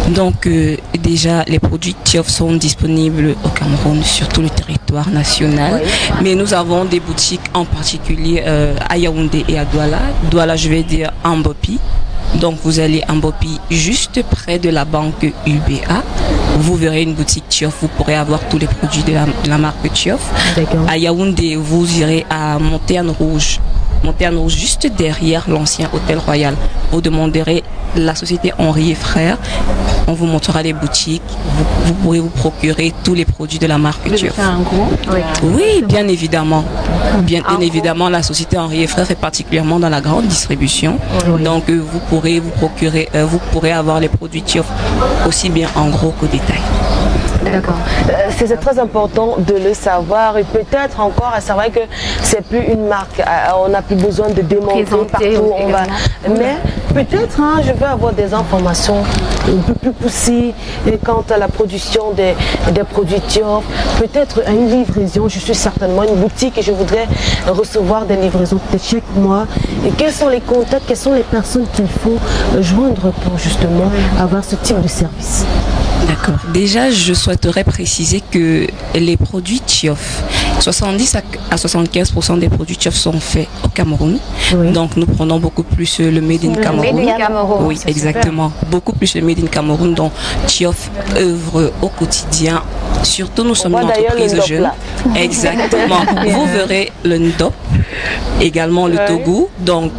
S9: Donc déjà les produits Tiof sont disponibles au Cameroun sur tout le territoire national, mais nous avons des boutiques en particulier à Yaoundé et à Douala. Douala, je vais dire en Mbopi. Donc vous allez en Mbopi juste près de la banque UBA. Vous verrez une boutique Tiof, vous pourrez avoir tous les produits de la marque Tiof. À Yaoundé, vous irez à Montagne Rouge. Montagne Rouge, juste derrière l'ancien hôtel Royal. Vous demanderez la société Henri et Frères. On vous montrera les boutiques. Vous pourrez vous procurer tous les produits de la marque Tiof. Oui, bien évidemment. Bien évidemment, la société Henri et Frères est particulièrement dans la grande distribution. Donc vous pourrez vous procurer, vous pourrez avoir les produits Tiof aussi bien en gros qu'au détail.
S1: D'accord. C'est très important de le savoir, et peut-être encore à savoir que c'est plus une marque. On n'a plus besoin de démontrer partout où on va. Mais peut-être je veux avoir des informations un peu plus poussées quant à la production des produits Tiof. Peut-être à une livraison. Je suis certainement une boutique et je voudrais recevoir des livraisons peut-être chaque mois. Et quels sont les contacts, quelles sont les personnes qu'il faut joindre pour justement avoir ce type de service?
S9: D'accord. Déjà, je souhaiterais préciser que les produits Tiof, 70 à 75% des produits Tiof sont faits au Cameroun. Donc, nous prenons beaucoup plus le Made in Cameroun. Oui, exactement. Beaucoup plus le Made in Cameroun. Donc, Tiof œuvre au quotidien. Surtout, nous sommes une entreprise jeune. Exactement. Vous verrez le Ndop, également le Togo. Donc,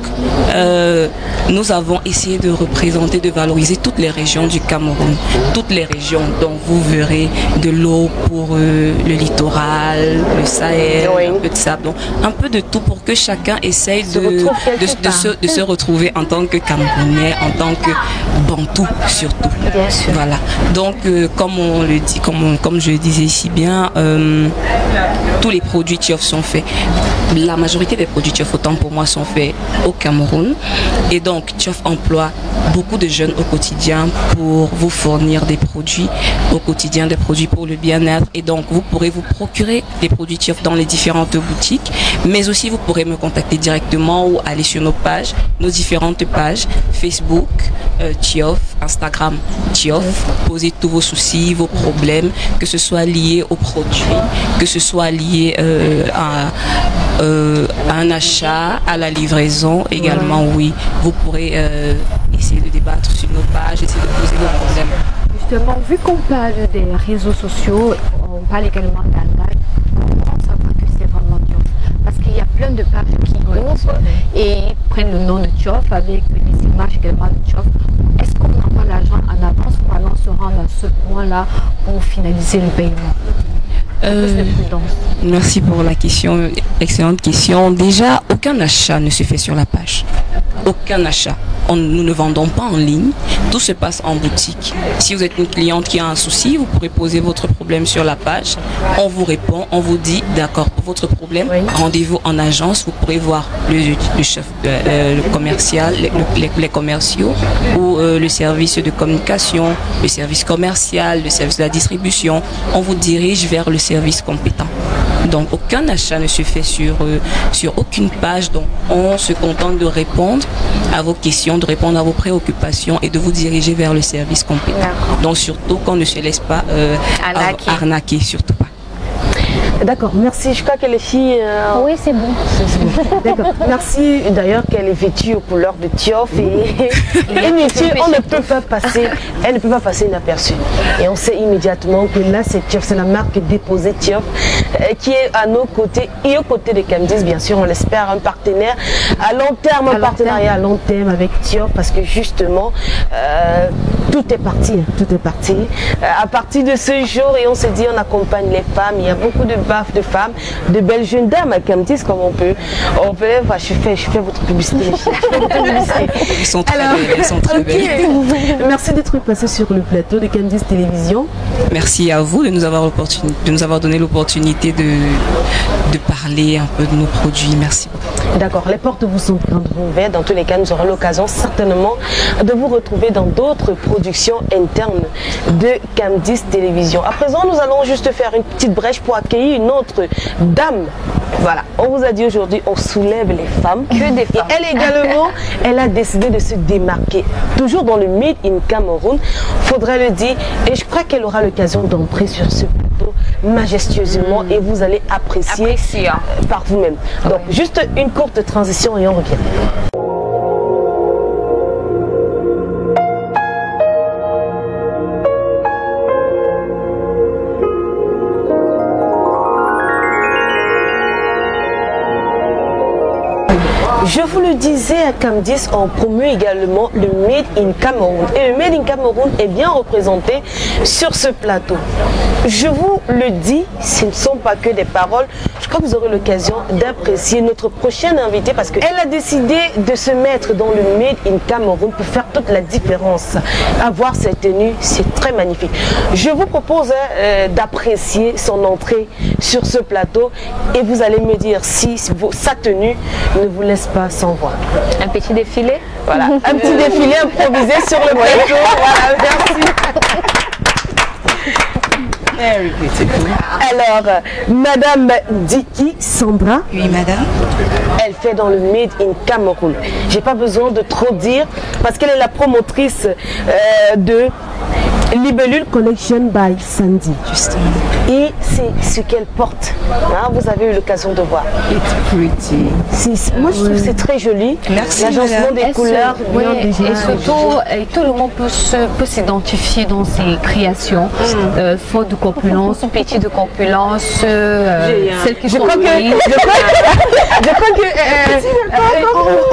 S9: nous avons essayé de représenter, de valoriser toutes les régions du Cameroun. Toutes les régions. Donc, vous verrez de l'eau pour le littoral, le Sahel, un peu de sable. Donc, un peu de tout pour que chacun essaye de se retrouver en tant que Camerounais, en tant que Bantou surtout.
S3: Bien sûr.
S9: Voilà. Donc, comme on le dit, comme je le disais si bien, tous les produits Tiof sont faits. La majorité des produits Tiof, autant pour moi, sont faits au Cameroun. Et donc, Tiof emploie beaucoup de jeunes au quotidien pour vous fournir des produits au quotidien, des produits pour le bien-être. Et donc, vous pourrez vous procurer des produits Tiof dans les différentes boutiques. Mais aussi, vous pourrez me contacter directement ou aller sur nos pages, nos différentes pages, Facebook, Tiof, Instagram, Tiof. Posez tous vos soucis, vos problèmes, que ce soit lié aux produits, que ce soit lié à un achat, à la livraison également, oui. Vous pourrez essayer de débattre sur nos pages, essayer de poser vos problèmes.
S3: Justement, vu qu'on parle des réseaux sociaux, on parle également d'arnaque, comment savoir que c'est vraiment Tiof? Parce qu'il y a plein de pages qui ouvrent et prennent le nom de Tiof avec des images également de Tiof. Est-ce qu'on envoie l'argent en avance ou alors on se rend à ce point-là pour finaliser le paiement?
S9: Merci pour la question, excellente question. Déjà, aucun achat ne se fait sur la page. Aucun achat. Nous ne vendons pas en ligne, tout se passe en boutique. Si vous êtes une cliente qui a un souci, vous pourrez poser votre problème sur la page. On vous répond, on vous dit d'accord pour votre problème, rendez-vous en agence, vous pourrez voir le chef, le commercial, les commerciaux ou le service de communication, le service commercial, le service de la distribution. On vous dirige vers le service compétent. Donc aucun achat ne se fait sur aucune page. Donc on se contente de répondre à vos questions, de répondre à vos préoccupations et de vous diriger vers le service compétent. Donc surtout qu'on ne se laisse pas arnaquer, surtout pas.
S1: D'accord, merci. Je crois que les filles...
S4: Oui, c'est bon.
S1: D'accord. Merci d'ailleurs qu'elle est vêtue aux couleurs de Thiof et inutile, on ne peut pas passer, elle ne peut pas passer inaperçue. Et on sait immédiatement que là c'est Thiof, c'est la marque déposée Thiof qui est à nos côtés et aux côtés de Camdis, bien sûr, on l'espère, un partenaire à long terme, un partenariat à long terme avec Thiof parce que justement tout est parti, tout est parti. À partir de ce jour et on se dit on accompagne les femmes, il y a beaucoup de baffes de femmes, de belles jeunes dames à Camdis comme on peut, enfin, je fais votre publicité.
S9: Ils sont très belles, ils sont très belles.
S1: Merci d'être passé sur le plateau de Camdis Télévision.
S9: Merci à vous de nous avoir donné l'opportunité de parler un peu de nos produits. Merci.
S1: D'accord, les portes vous sont ouvertes. Dans tous les cas, nous aurons l'occasion certainement de vous retrouver dans d'autres productions internes de Camdis Télévision. À présent, nous allons juste faire une petite brèche pour accueillir une autre dame. Voilà, on vous a dit aujourd'hui, on soulève les femmes. Que des femmes. Et elle également, elle a décidé de se démarquer. Toujours dans le Made in Cameroun, faudrait le dire. Et je crois qu'elle aura l'occasion d'entrer sur ce plateau majestueusement et vous allez apprécier par vous-même. Donc, juste une courte transition et on revient. Je vous le disais, à Camdis, on promeut également le Made in Cameroun. Et le Made in Cameroun est bien représenté sur ce plateau. Je vous le dis, ce ne sont pas que des paroles. Je crois que vous aurez l'occasion d'apprécier notre prochaine invitée parce qu'elle a décidé de se mettre dans le Made in Cameroun pour faire toute la différence. Avoir cette tenue, c'est très magnifique. Je vous propose d'apprécier son entrée sur ce plateau et vous allez me dire si sa tenue ne vous laisse pas sans voix.
S3: Un petit défilé.
S1: Voilà, un petit défilé improvisé sur le plateau. Voilà, merci.
S5: Very beautiful.
S1: Alors, Madame Diki Sandra.
S5: Oui, madame.
S1: Elle fait dans le Made in Cameroun. J'ai pas besoin de trop dire parce qu'elle est la promotrice de Libellule Collection by Sandy.
S5: Justement.
S1: Et c'est ce qu'elle porte. Hein, vous avez eu l'occasion de voir.
S5: It's pretty.
S1: Moi, je trouve que c'est très joli.
S5: Merci.
S1: L'agencement des couleurs.
S3: Et surtout, tout le monde peut s'identifier dans ses créations. Faute de corpulence, petit de corpulence, celles qui sont
S1: je crois que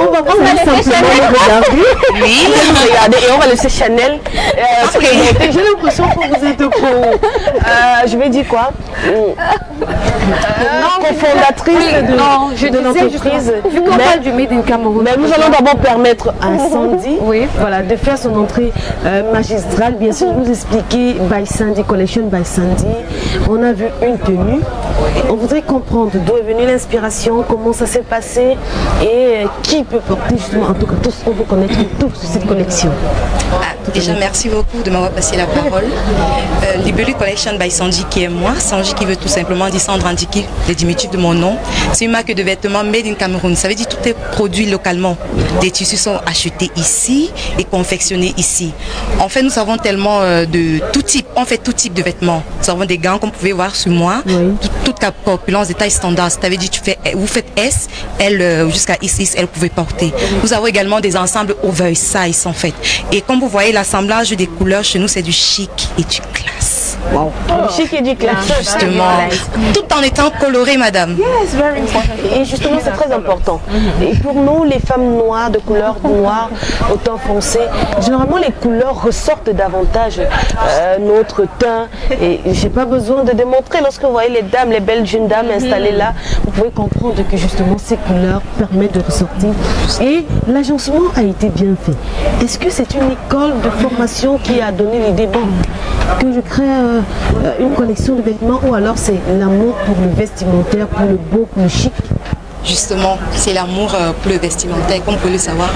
S1: on va simplement regarder. Oui. Regardez, et on va laisser Chanel présenter. J'ai l'impression que vous êtes je vais dire quoi cofondatrice de l'entreprise.
S3: Vu qu'on parle du Made in Cameroun.
S1: Mais nous allons d'abord permettre à Sandy voilà, de faire son entrée magistrale. Bien sûr, nous expliquer by Sandy, Collection by Sandy. On a vu une tenue. On voudrait comprendre d'où est venue l'inspiration, comment ça s'est passé et qui peut porter justement, en tout cas tous, on veut connaître tout sur cette collection.
S5: Déjà, merci beaucoup de m'avoir passé la parole. Libellule Collection by Sandy qui est moi. Sandy qui veut tout simplement dire Sandra Ndiki, le diminutif de mon nom. C'est une marque de vêtements made in Cameroun. Ça veut dire tout est produit localement. Des tissus sont achetés ici et confectionnés ici. En fait, nous avons tellement de tout type. On fait tout type de vêtements. Nous avons des gants comme vous pouvez voir sur moi. Oui. Toute la corpulence des tailles standards. Ça veut dire vous faites S, L jusqu'à XXL, vous pouvez porter. Nous avons également des ensembles oversize en fait. Et comme vous voyez, l'assemblage des couleurs chez nous, c'est du chic et du classe.
S1: Wow. Du chic et du classe.
S5: Justement. Tout en étant coloré, madame.
S1: Yes, very important. Et justement, c'est très important. Et pour nous, les femmes noires, de couleur noire, au teint foncé, généralement, les couleurs ressortent davantage notre teint. Et j'ai pas besoin de démontrer. Lorsque vous voyez les dames, les belles jeunes dames installées là, vous pouvez comprendre que justement, ces couleurs permettent de ressortir. Et l'agencement a été bien fait. Est-ce que c'est une école de formation qui a donné l'idée que je crée une collection de vêtements ou alors c'est l'amour pour le vestimentaire, pour le beau, pour le chic?
S5: Justement, c'est l'amour pour le vestimentaire. Comme vous pouvez le savoir,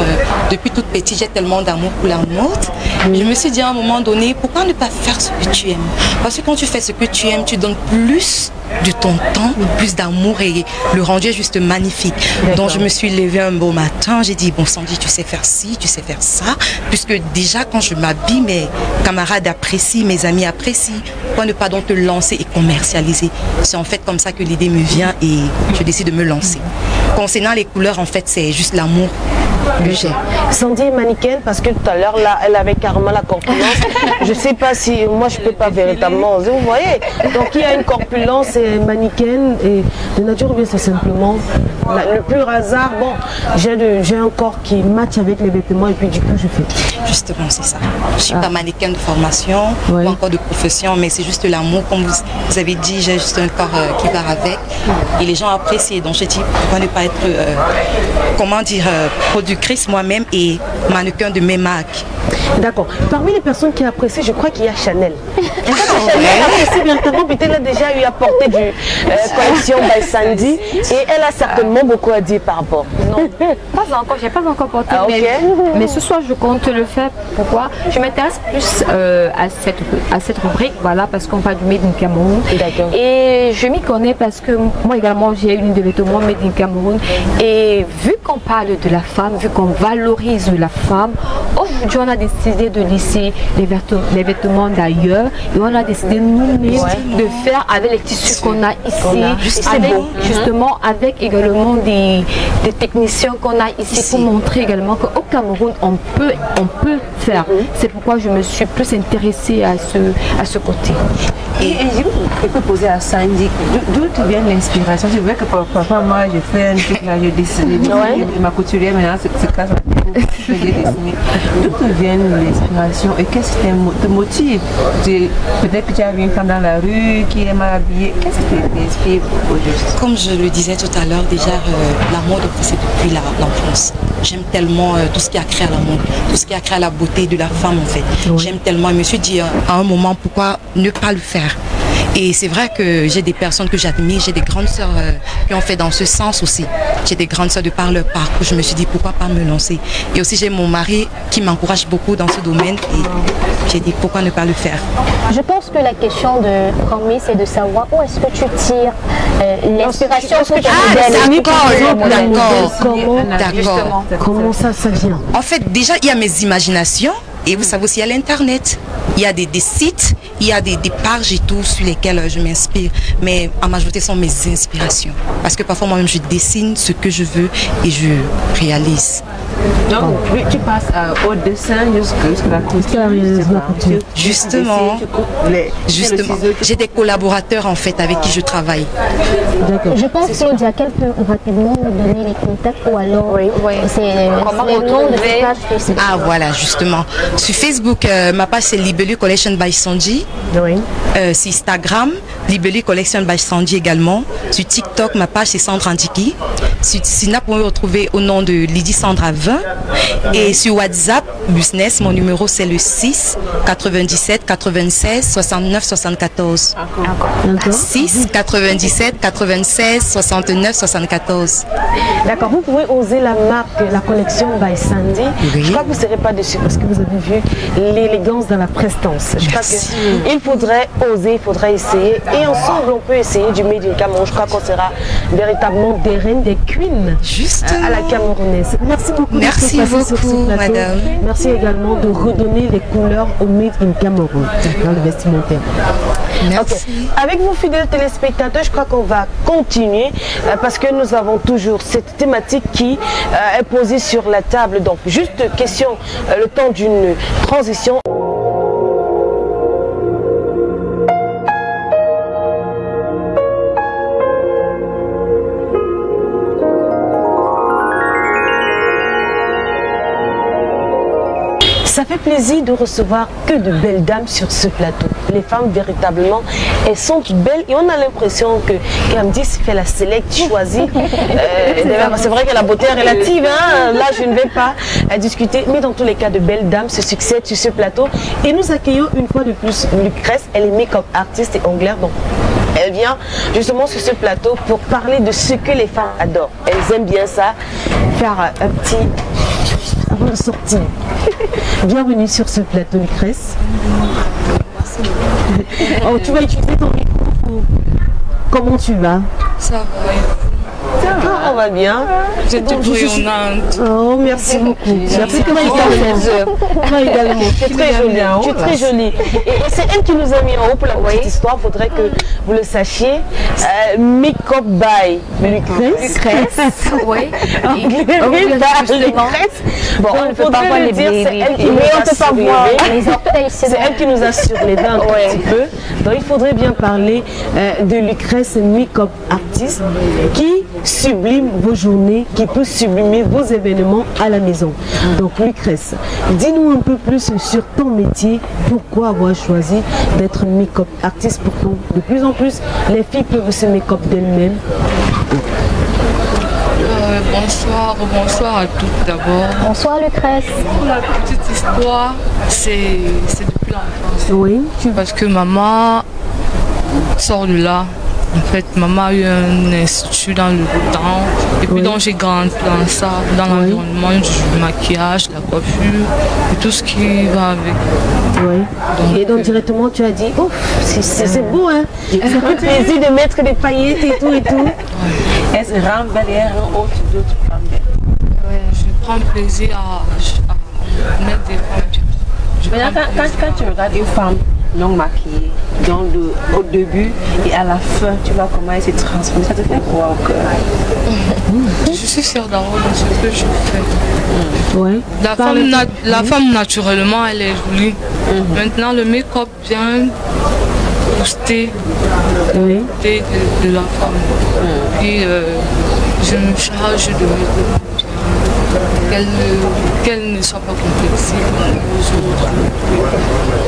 S5: depuis toute petite, j'ai tellement d'amour pour la mode. Je me suis dit à un moment donné, pourquoi ne pas faire ce que tu aimes? Parce que quand tu fais ce que tu aimes, tu donnes plus de ton temps, plus d'amour et le rendu est juste magnifique. Donc je me suis levée un beau matin, j'ai dit bon Sandy, tu sais faire ci, tu sais faire ça, puisque déjà quand je m'habille, mes camarades apprécient, mes amis apprécient, pourquoi ne pas donc te lancer et commercialiser? C'est en fait comme ça que l'idée me vient et je décide de me lancer. Concernant les couleurs, en fait c'est juste l'amour que j'ai.
S1: Sandy est mannequin parce que tout à l'heure là elle avait carrément la corpulence. Je sais pas si moi je peux pas véritablement oser, vous voyez. Donc il y a une corpulence mannequin et de nature ou bien c'est simplement le pur hasard. Bon, j'ai un corps qui match avec les vêtements et puis du coup je fais.
S5: Justement c'est ça. Je suis pas mannequin de formation, pas encore de profession, mais c'est juste l'amour. Comme vous avez dit, j'ai juste un corps qui va avec et les gens apprécient. Donc j'ai dit pourquoi ne pas être comment dire productrice moi-même et mannequin de mes marques.
S1: D'accord. Parmi les personnes qui apprécient, je crois qu'il y a Chanel. Chanel apprécie véritablement, puis elle a déjà eu à porter du collection by Sandy et elle a certainement beaucoup à dire par rapport.
S3: Non, pas encore, j'ai pas encore porté, mais ce soir je compte le faire. Pourquoi? Je m'intéresse plus à cette rubrique, voilà, parce qu'on parle du Made in Cameroun. Et je m'y connais parce que moi également j'ai une de vêtements Made in Cameroun. Et vu qu'on parle de la femme, vu qu'on valorise la femme, aujourd'hui on a décidé de laisser les vêtements d'ailleurs et on a décidé nous-mêmes de faire avec les tissus qu'on a ici, justement avec également des techniciens qu'on a ici pour montrer également qu'au Cameroun on peut faire. C'est pourquoi je me suis plus intéressée à ce côté.
S2: Et je peux poser à Sandy, d'où te vient l'inspiration? C'est vrai que parfois moi je fais un truc là, je dessine, ma couturière maintenant se casse la tête, je dessiner. D'où te vient l'inspiration et qu'est-ce qui te motive? Peut-être que tu as vu une femme dans la rue qui est mal habillée, qu'est-ce qui t'inspire aujourd'hui?
S5: Comme je le disais tout à l'heure, déjà la mode c'est depuis l'enfance. J'aime tellement tout ce qui a créé à la mode, tout ce qui a créé à la beauté de la femme en fait. J'aime tellement, je me suis dit à un moment pourquoi ne pas le faire. Et c'est vrai que j'ai des personnes que j'admire, j'ai des grandes sœurs qui ont fait dans ce sens aussi. J'ai des grandes sœurs de par leur parcours, je me suis dit pourquoi pas me lancer. Et aussi j'ai mon mari qui m'encourage beaucoup dans ce domaine et j'ai dit pourquoi ne pas le faire.
S4: Je pense que la question de Promis c'est de savoir où est-ce que tu tires l'inspiration pour ton modèle.
S5: D'accord.
S1: Comment ça vient?
S5: En fait déjà il y a mes imaginations. Et vous savez aussi, il y a l'internet, il y a des sites, il y a des pages et tout sur lesquelles je m'inspire. Mais en majorité, ce sont mes inspirations. Parce que parfois, moi-même, je dessine ce que je veux et je réalise.
S2: Donc, tu passes au dessin jusqu'à la couture.
S5: Justement, j'ai des collaborateurs en fait avec qui je travaille.
S4: Je pense que Claudia, qu'elle peut rapidement nous donner les contacts ou alors c'est le nom de cette page Facebook.
S5: Ah voilà, justement. Sur Facebook, ma page c'est Libellu Collection by Sandy. Sur Instagram, Libellu Collection by Sandy également. Sur TikTok, ma page c'est Sandra Andiki. Sur Snap, vous pouvez retrouver au nom de Lydie Sandra 20. Et sur WhatsApp Business, mon numéro c'est le 6 97 96 69 74. 6 97 96 69 74.
S1: D'accord, vous pouvez oser la marque, la collection by Sandy. Je crois que vous ne serez pas dessus parce que vous avez vu l'élégance dans la prestance. Je crois qu'il faudrait oser, il faudrait essayer. Et ensemble, on peut essayer du Made in Cameroun. Je crois qu'on sera véritablement des reines, des queens à la camerounaise. Merci beaucoup.
S5: Merci beaucoup, madame.
S1: Merci également de redonner les couleurs au Made in Cameroun dans le vestimentaire.
S5: Merci.
S1: Avec vous, fidèles téléspectateurs, je crois qu'on va continuer parce que nous avons toujours cette thématique qui est posée sur la table. Donc, juste question, le temps d'une transition. Ça fait plaisir de recevoir que de belles dames sur ce plateau. Les femmes, véritablement, elles sont belles et on a l'impression que Candice fait la sélecte, choisit. C'est vrai que la beauté est relative, hein? Là je ne vais pas discuter, mais dans tous les cas, de belles dames se succèdent sur ce plateau. Et nous accueillons une fois de plus Lucrèce, elle est make-up artiste et onglaire, donc elle vient justement sur ce plateau pour parler de ce que les femmes adorent. Elles aiment bien ça, faire un petit... bonne sortie. Bienvenue sur ce plateau, Lucrèce. Oh, tu vas utiliser ton micro. Comment tu vas?
S8: Ça va.
S1: Ah, on va bien.
S8: Vous êtes brillante.
S1: Oh, merci beaucoup. Merci
S3: Toi
S1: également. Tu es très jolie. Tu es très jolie. Et c'est elle qui nous a mis en haut pour la petite histoire. Il faudrait que vous le sachiez. Make-up by Lucrèce.
S3: Oui.
S1: Bon, on ne peut pas voir les dire. C'est elle qui nous a surlevé. C'est elle qui nous a surlevé un petit peu. Donc, il faudrait bien parler de Lucrèce, make-up artiste, qui sublime vos journées, qui peut sublimer vos événements à la maison. Donc Lucrèce, dis-nous un peu plus sur ton métier, pourquoi avoir choisi d'être make-up artiste. Pourquoi de plus en plus les filles peuvent se make-up d'elles-mêmes.
S8: Bonsoir à toutes d'abord.
S4: Bonsoir Lucrèce.
S8: Pour la petite histoire, c'est depuis l'enfance.
S1: Oui.
S8: Parce que maman sort de là. En fait, maman a eu un institut dans le temps. Et puis donc j'ai grandi dans ça, dans l'environnement du maquillage, la coiffure et tout ce qui va avec.
S1: Oui. Donc, et donc directement tu as dit, oh, c'est beau, hein. Ça fait plaisir de mettre des paillettes et tout et tout.
S2: Est-ce que rend belle et rend haute d'autres femmes belles?
S8: Je prends plaisir à mettre des femmes bien.
S2: Quand tu regardes une femme non maquillée, au début et à la fin, tu vois comment elle s'est transformée, ça te fait quoi au cœur?
S8: Je suis fière d'avoir ce que je fais.
S1: Ouais.
S8: La femme naturellement elle est jolie. Maintenant le make-up vient booster de la femme. Puis je me charge de qu'elle ne soit pas complexée aux autres.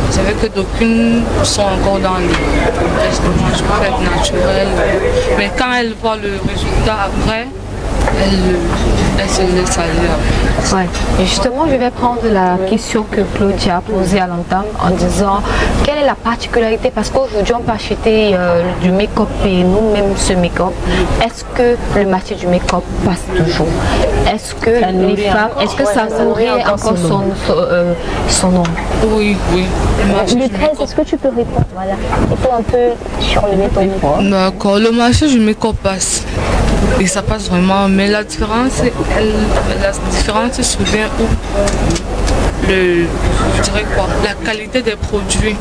S8: C'est vrai que d'aucunes sont encore dans le fait naturel, mais quand elle voit le résultat après, elle se laisse aller après.
S3: Ouais. Et justement, je vais prendre la question que Claudia a posée à l'entame en disant quelle est la particularité, parce qu'aujourd'hui on peut acheter du make-up et nous-mêmes ce make-up. Est-ce que le marché du make-up passe toujours? Est-ce que les femmes, est-ce que ça nourrit encore son nom?
S8: Oui.
S4: Lucrèce, est-ce que tu peux répondre? Voilà. Il faut un peu surlever ton micro.
S8: D'accord, le marché du make-up passe. Et ça passe vraiment, mais la différence se vient où je dirais quoi, la qualité des produits.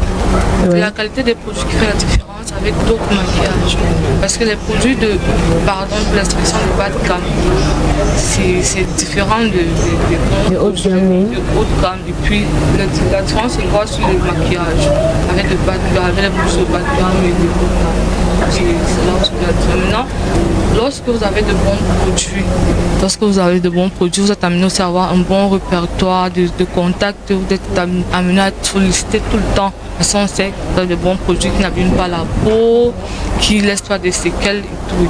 S8: La qualité des produits qui fait la différence avec d'autres maquillages. Parce que les produits de l'extraction de bas de gamme, c'est différent de haute gamme. Et puis la différence se voit sur le maquillage, avec le bas de gamme, avec les produits de bas de gamme et de haute gamme. C'est là où c'est la différence. Maintenant, lorsque vous avez de bons produits, vous êtes amené aussi à avoir un bon répertoire de contacts, vous êtes amené à être sollicité tout le temps. Parce qu'on sait que dans de bons produits qui n'abîment pas la peau, qui ne laissent pas des séquelles et tout.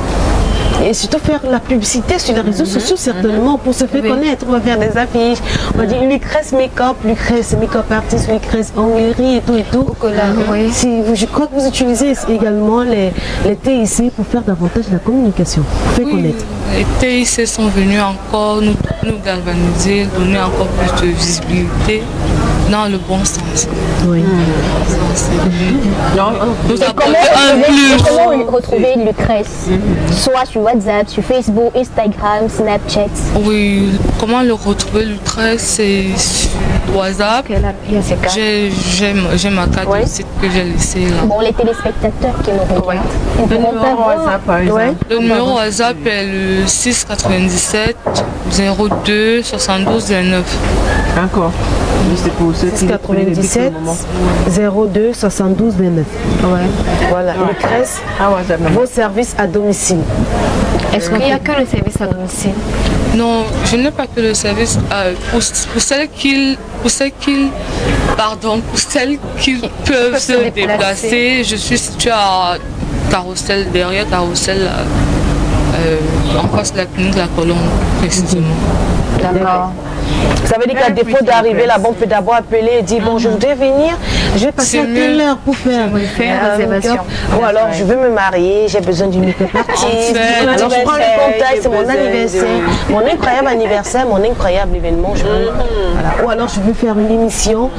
S1: Et surtout faire la publicité sur les réseaux sociaux, certainement, pour se faire connaître. On va faire des affiches, on va dire Lucrèce make-up, Lucrèce make-up artiste, Lucrèce onglerie et tout et tout. Je crois que vous utilisez également les TIC pour faire davantage la communication, faire connaître.
S8: Les TIC sont venus encore nous galvaniser, donner encore plus de visibilité dans le bon sens.
S1: Oui.
S4: Comment retrouver Lucrèce? Soit sur WhatsApp, sur Facebook, Instagram, Snapchat.
S8: Oui, comment le retrouver Lucrèce? C'est sur WhatsApp. J'ai ma carte de site que j'ai laissée là.
S4: Bon, les téléspectateurs qui nous regardent.
S2: Le numéro WhatsApp par exemple.
S8: Le numéro WhatsApp est le 697 02 72 29.
S2: D'accord. C'est pour ceux qui
S1: 97 02 72 29. Voilà, Lucrèce, vos services à domicile.
S3: Est-ce qu'il n'y a que le service à domicile?
S8: Non, je n'ai pas que le service. Pour celles qui peuvent se déplacer, je suis située à Carrousel, derrière Carrousel, en face de la clinique de la Colombe, précisément.
S3: D'accord.
S1: Ça veut dire qu'à défaut d'arriver là-bas, on peut d'abord appeler et dire bon, je voudrais venir, je vais passer à telle heure pour faire une réservation. Ou alors je veux me marier, j'ai besoin d'une make-up artiste. Alors je prends le contact, c'est mon anniversaire, mon incroyable anniversaire, mon incroyable événement. Ou alors je veux faire une émission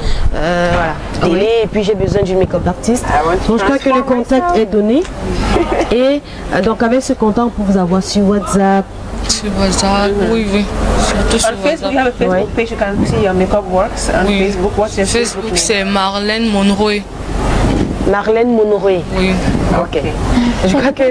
S1: télé et puis j'ai besoin d'une make-up artiste. Donc je crois que le contact est donné. Et donc avec ce contact, on peut vous avoir sur WhatsApp.
S8: Sur WhatsApp, oui. Surtout sur
S2: Facebook, you have a Facebook page, you can see your makeup works on Facebook. What's your
S8: Facebook, c'est Marlène Monroe.
S1: Marlène Monroe.
S8: Oui.
S1: Ok. Je crois que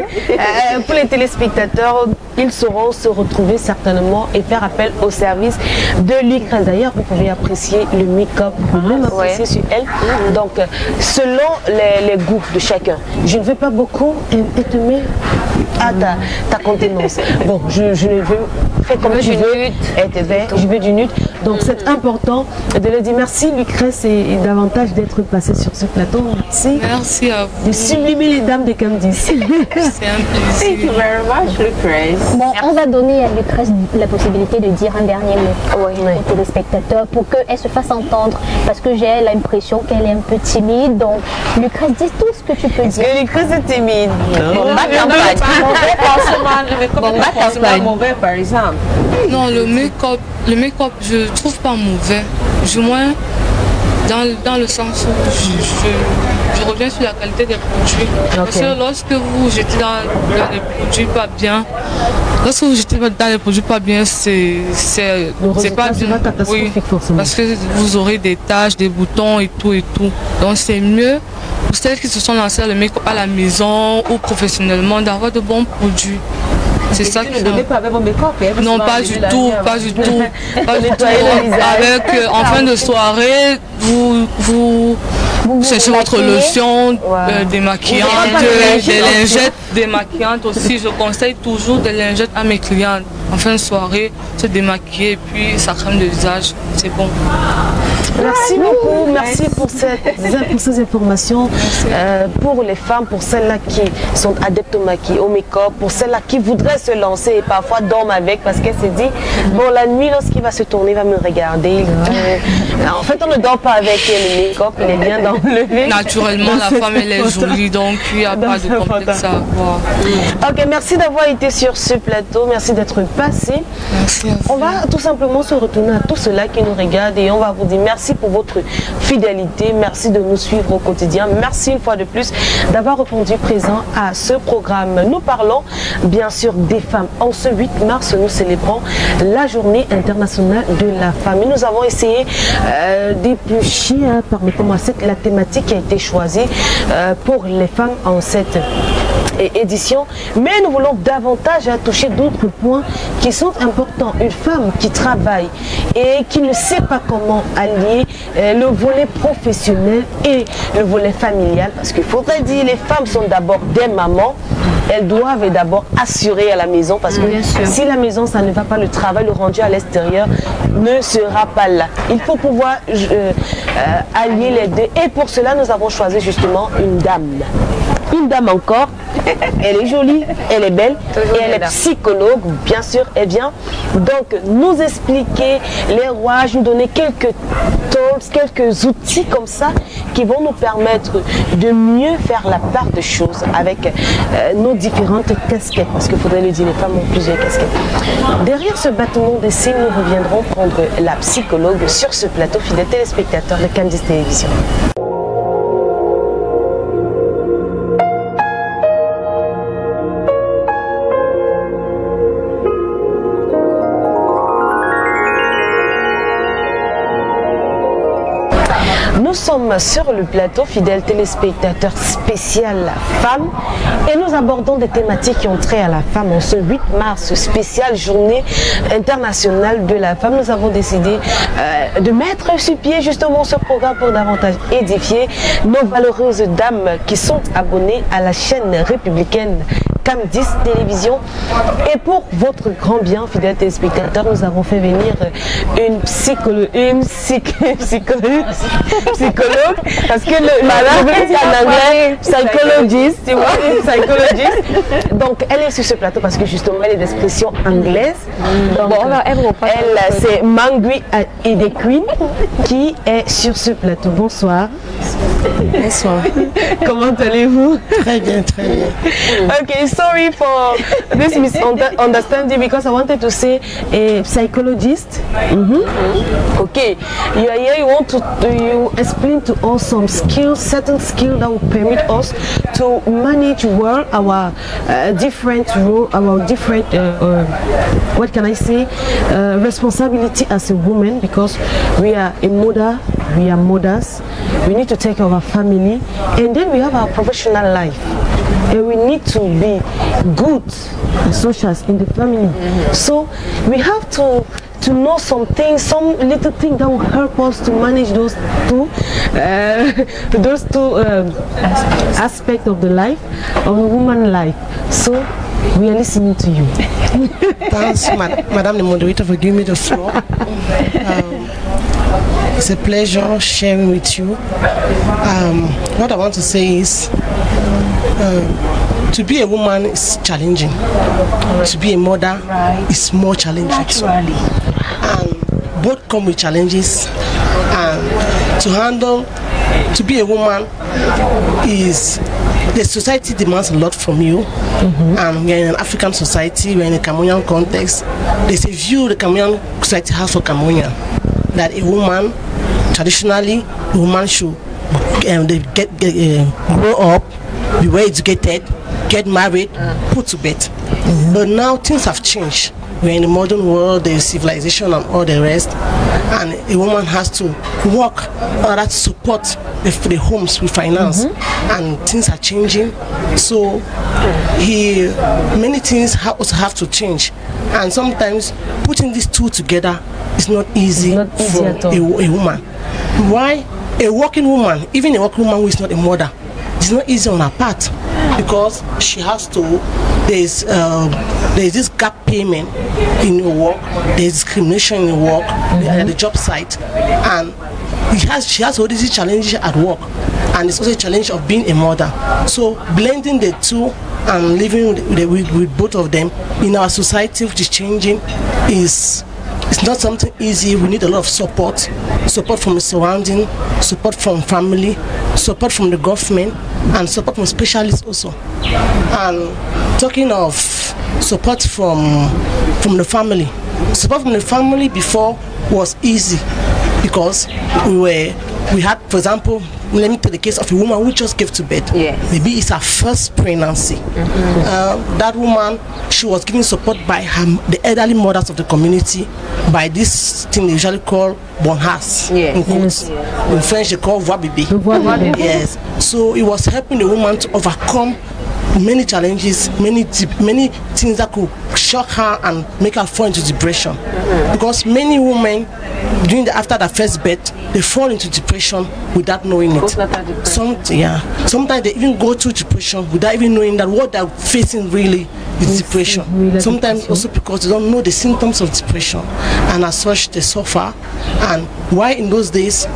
S1: pour les téléspectateurs, ils sauront se retrouver certainement et faire appel au service de Lucrèce. D'ailleurs, vous pouvez apprécier le make-up, vous pouvez même apprécier sur elle. Donc, selon les goûts de chacun. Je ne veux pas beaucoup et te mets à ta contenance. Bon, je ne veux faire comme tu veux. Je veux du nude. Donc, c'est important de le dire. Merci Lucrèce et davantage d'être passé sur ce plateau. Merci.
S8: Merci à vous.
S1: De sublimer les dames de Camdis.
S8: C'est un plaisir.
S2: Thank you very much, Lucrèce.
S4: Bon, on va donner à Lucrèce la possibilité de dire un dernier mot aux téléspectateurs pour qu'elle se fasse entendre. Parce que j'ai l'impression qu'elle est un peu timide. Donc, Lucrèce, dis tout ce que tu peux dire.
S1: Que Lucrèce est timide.
S2: Mauvais, par exemple.
S8: Non, le make-up, je trouve pas mauvais. Du moins, dans le sens où je reviens sur la qualité des produits. Parce que lorsque vous jetez dans les produits pas bien, c'est pas bien. Oui, parce que vous aurez des taches, des boutons et tout. Donc c'est mieux pour celles qui se sont lancées le make-up à la maison ou professionnellement d'avoir de bons produits. C'est ça que
S2: ne donnez pas avec vos make-up.
S8: Non, pas du tout. Avec en fin de soirée, vous cherchez votre lotion démaquillante, des lingettes démaquillantes aussi. Je conseille toujours des lingettes à mes clients. En fin de soirée, se démaquiller et puis sa crème de visage, c'est bon.
S1: Merci beaucoup, merci pour ces informations. Pour les femmes, pour celles-là qui sont adeptes au make-up, pour celles-là qui voudraient se lancer et parfois dorment avec parce qu'elle s'est dit, bon, la nuit, lorsqu'il va se tourner, il va me regarder. En fait, on ne dort pas avec le make-up, il est bien d'enlever.
S8: Naturellement, la femme, elle est jolie, donc il n'y a pas de complexe à avoir.
S1: Ok, merci d'avoir été sur ce plateau, merci d'être passé.
S8: Merci à vous.
S1: On va tout simplement se retourner à tous ceux-là qui nous regardent et on va vous dire merci pour votre fidélité, merci de nous suivre au quotidien, merci une fois de plus d'avoir répondu présent à ce programme. Nous parlons bien sûr des femmes. En ce 8 mars, nous célébrons la journée internationale de la femme. Et nous avons essayé d'éplucher, permettez-moi, la thématique qui a été choisie pour les femmes en cette édition, mais nous voulons davantage toucher d'autres points qui sont importants. Une femme qui travaille et qui ne sait pas comment allier le volet professionnel et le volet familial, parce qu'il faudrait dire les femmes sont d'abord des mamans, elles doivent d'abord assurer à la maison, parce que si la maison ça ne va pas, le travail, le rendu à l'extérieur ne sera pas là. Il faut pouvoir allier les deux et pour cela nous avons choisi justement une dame. Une dame encore, elle est jolie, elle est belle et elle est psychologue, bien sûr, elle vient donc nous expliquer les rouages, nous donner quelques tools, quelques outils comme ça qui vont nous permettre de mieux faire la part de choses avec nos différentes casquettes, parce qu'il faudrait le dire, les femmes ont plusieurs casquettes. Derrière ce bâtonnement de signes, nous reviendrons prendre la psychologue sur ce plateau, fidèles téléspectateurs de Camdis Télévision. Nous sommes sur le plateau, fidèles téléspectateurs spécial femme, et nous abordons des thématiques qui ont trait à la femme en ce 8 mars, spéciale journée internationale de la femme. Nous avons décidé de mettre sur pied justement ce programme pour davantage édifier nos valeureuses dames qui sont abonnées à la chaîne républicaine CAM10 Télévision. Et pour votre grand bien, fidèles téléspectateurs, nous avons fait venir une psychologue, parce que le en anglais, psychologist, tu vois, une psychologiste. Donc, elle est sur ce plateau parce que justement, elle est d'expression anglaise. Donc, elle, c'est Mangui Idequeen qui est sur ce plateau. Bonsoir.
S10: Bonsoir.
S1: Comment allez-vous?
S10: Très bien, très bien.
S1: Okay, sorry for this misunderstanding because I wanted to say a psychologist. Okay, you are here. You want to you explain to us some skills, certain skills that will permit us to manage well our different role, our different what can I say, responsibility as a woman, because we are a mother, we are mothers. We need to take care of our family, and then we have our professional life, and we need to be good such as in the family. So we have to know something, some little thing that will help us to manage those two aspects of the life, of the woman life. So we are listening to you.
S10: Thanks, Madame the moderator, for giving me the floor. It's a pleasure sharing with you. What I want to say is, to be a woman is challenging. To be a mother is more challenging. Both come with challenges. And to handle, to be a woman is, the society demands a lot from you. And we are in an African society, we are in a Cameroonian context. There's a view the Cameroonian society has for Cameroonian, that a woman, traditionally, a woman should grow up, be well educated, get married, put to bed. But now things have changed. We're in the modern world, there's civilization and all the rest, and a woman has to work in order to support the homes with finance, and things are changing. So many things also have to change, and sometimes putting these two together is not easy for a woman. Why? A working woman, even a working woman who is not a mother, it's not easy on her part, because she has to, there's this gap payment in your work, there's discrimination in your work, at the job site, and she has all these challenges at work, and it's also a challenge of being a mother. So blending the two and living with both of them in our society, which is changing, it's not something easy. We need a lot of support from the surrounding, support from family, support from the government, and support from specialists also. And talking of support from the family, support from the family before was easy, because we had, for example, let me take the case of a woman who just gave to birth. Maybe it's her first pregnancy. That woman, she was given support by the elderly mothers of the community, by this thing they usually call bonhas, in quotes. In French they call voix bébé. Yes. So it was helping the woman to overcome many challenges, many things that could shock her and make her fall into depression. Because many women, after the first birth, they fall into depression without knowing it. Sometimes they even go through depression without even knowing that what they're facing really is depression. Sometimes also because they don't know the symptoms of depression, and as such they suffer. And why in those days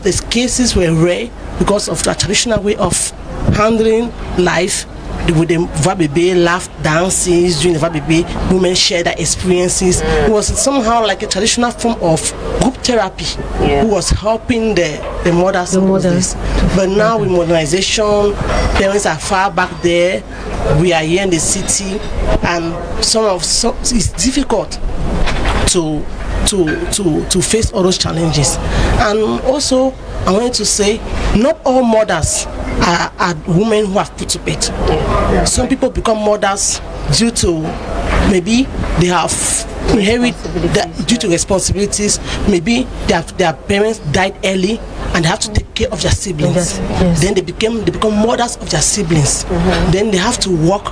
S10: these cases were rare, because of the traditional way of handling life. With the voix bébé, laugh, dances, during the voix bébé, women share their experiences. It was somehow like a traditional form of group therapy, who was helping the mothers. But now with modernization, parents are far back there, we are here in the city, and it's difficult to face all those challenges. And also, I wanted to say, not all mothers are women who have put to bed. Some people become mothers due to maybe they have inherited due to responsibilities. Maybe their parents died early and they have to take care of their siblings. Then they become mothers of their siblings. Then they have to work.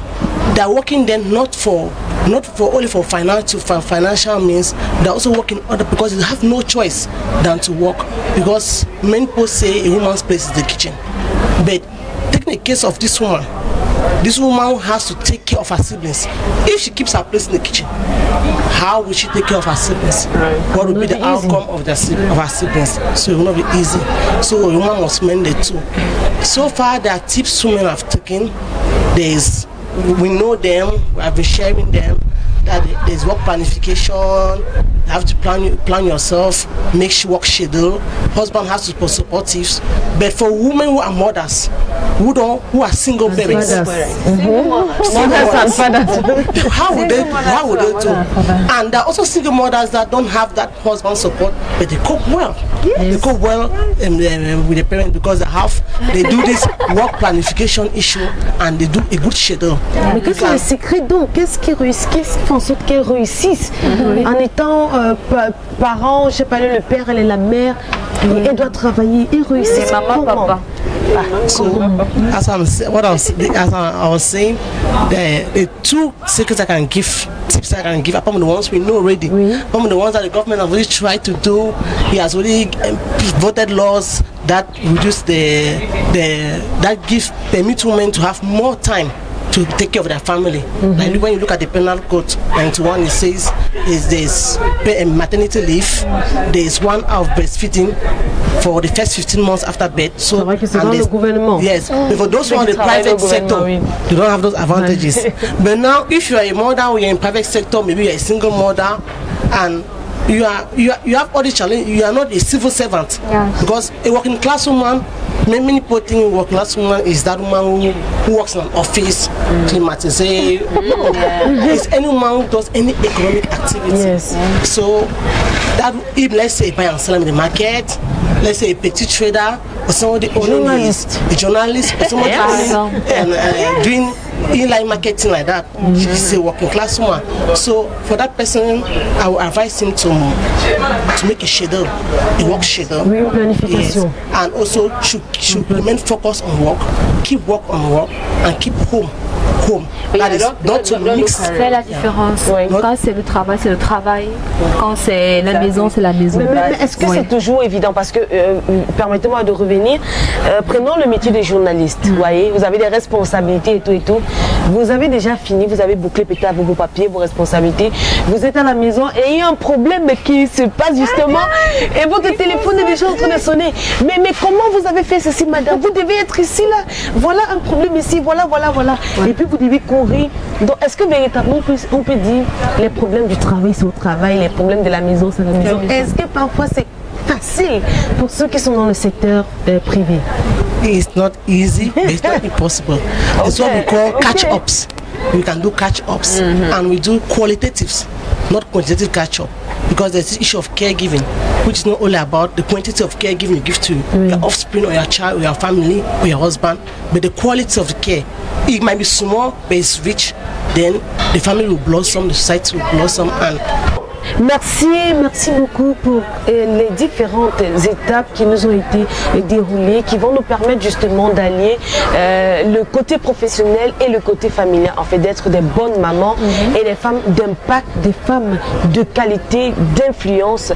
S10: They are working then not only for financial means. They are also working because they have no choice than to work, because many people say a woman's place is the kitchen. But taking the case of this woman, this woman has to take care of her siblings. If she keeps her place in the kitchen, how will she take care of her siblings? What will be the outcome of her siblings? So it will not be easy. So a woman must manage the two. So far, there are tips women have taken. We know them, we have been sharing them. That there's work planification. You have to plan yourself, make sure work schedule. Husband has to be supportive. But for women who are mothers, who are single parents,
S1: mothers and fathers,
S10: how would they do? And there are also single mothers that don't have that husband support, but they cope well. Yes. They cope well with the parents because they do this work planification issue and they do a good schedule.
S1: Mais qu'est-ce que c'est le secret donc? Qu'est-ce qui fait en sorte qu'elles réussissent en étant parents, je sais pas, le père, elle est la mère, et elle doit travailler et réussir.
S3: Maman, papa.
S10: So, as I was saying, the two secrets I can give, tips I can give, apart from the ones we know already, apart from the ones that the government has already tried to do, he has already voted laws that reduce that give permit women to have more time to take care of their family. Like when you look at the penal code 91, it says there's maternity leave, there's 1 hour of breastfeeding for the first 15 months after birth. So yes, but for those who are in the private sector, they don't have those advantages. But now, if you are a mother or you're in private sector, maybe you're a single mother, and you have all the challenge. You are not a civil servant, because a working class woman, many people think a working class woman is that woman who works in an office, climatization. It's any woman who does any economic activity. So that if, let's say, buy and sell in the market, let's say a petty trader or somebody a journalist or somebody doing inline marketing like that, she's a working class woman. So for that person, I will advise him to make a schedule, a work schedule, and also should remain focused on work, keep work on work, and keep home. That is not to mix.
S3: Fait la différence. Quand c'est le travail, c'est le travail. Quand c'est la maison, c'est la maison.
S1: Mais est-ce que c'est toujours évident? Parce que, permettez-moi de revenir, prenons le métier de journaliste. Vous voyez, vous avez des responsabilités et tout et tout. Vous avez déjà fini, vous avez bouclé peut-être vos papiers, vos responsabilités. Vous êtes à la maison et il y a un problème qui se passe justement et votre téléphone est déjà en train de sonner. Mais comment vous avez fait ceci, madame? Vous devez être ici, là. Voilà un problème ici, voilà. Et puis vous devez courir. Donc est-ce que véritablement on peut dire les problèmes du travail c'est au travail, les problèmes de la maison c'est la maison? Est-ce que parfois c'est facile pour ceux qui sont dans le secteur privé?
S10: It's not easy, but it's not impossible. It's what we call catch-ups. We can do catch-ups and we do qualitatives, not quantitative catch-up. Because there's this issue of caregiving, which is not only about the quantity of caregiving you give to your offspring or your child or your family or your husband, but the quality of the care. It might be small, but it's rich. Then the family will blossom, the society will blossom, and
S1: merci beaucoup pour les différentes étapes qui nous ont été déroulées, qui vont nous permettre justement d'allier le côté professionnel et le côté familial, en fait d'être des bonnes mamans et des femmes d'impact, des femmes de qualité, d'influence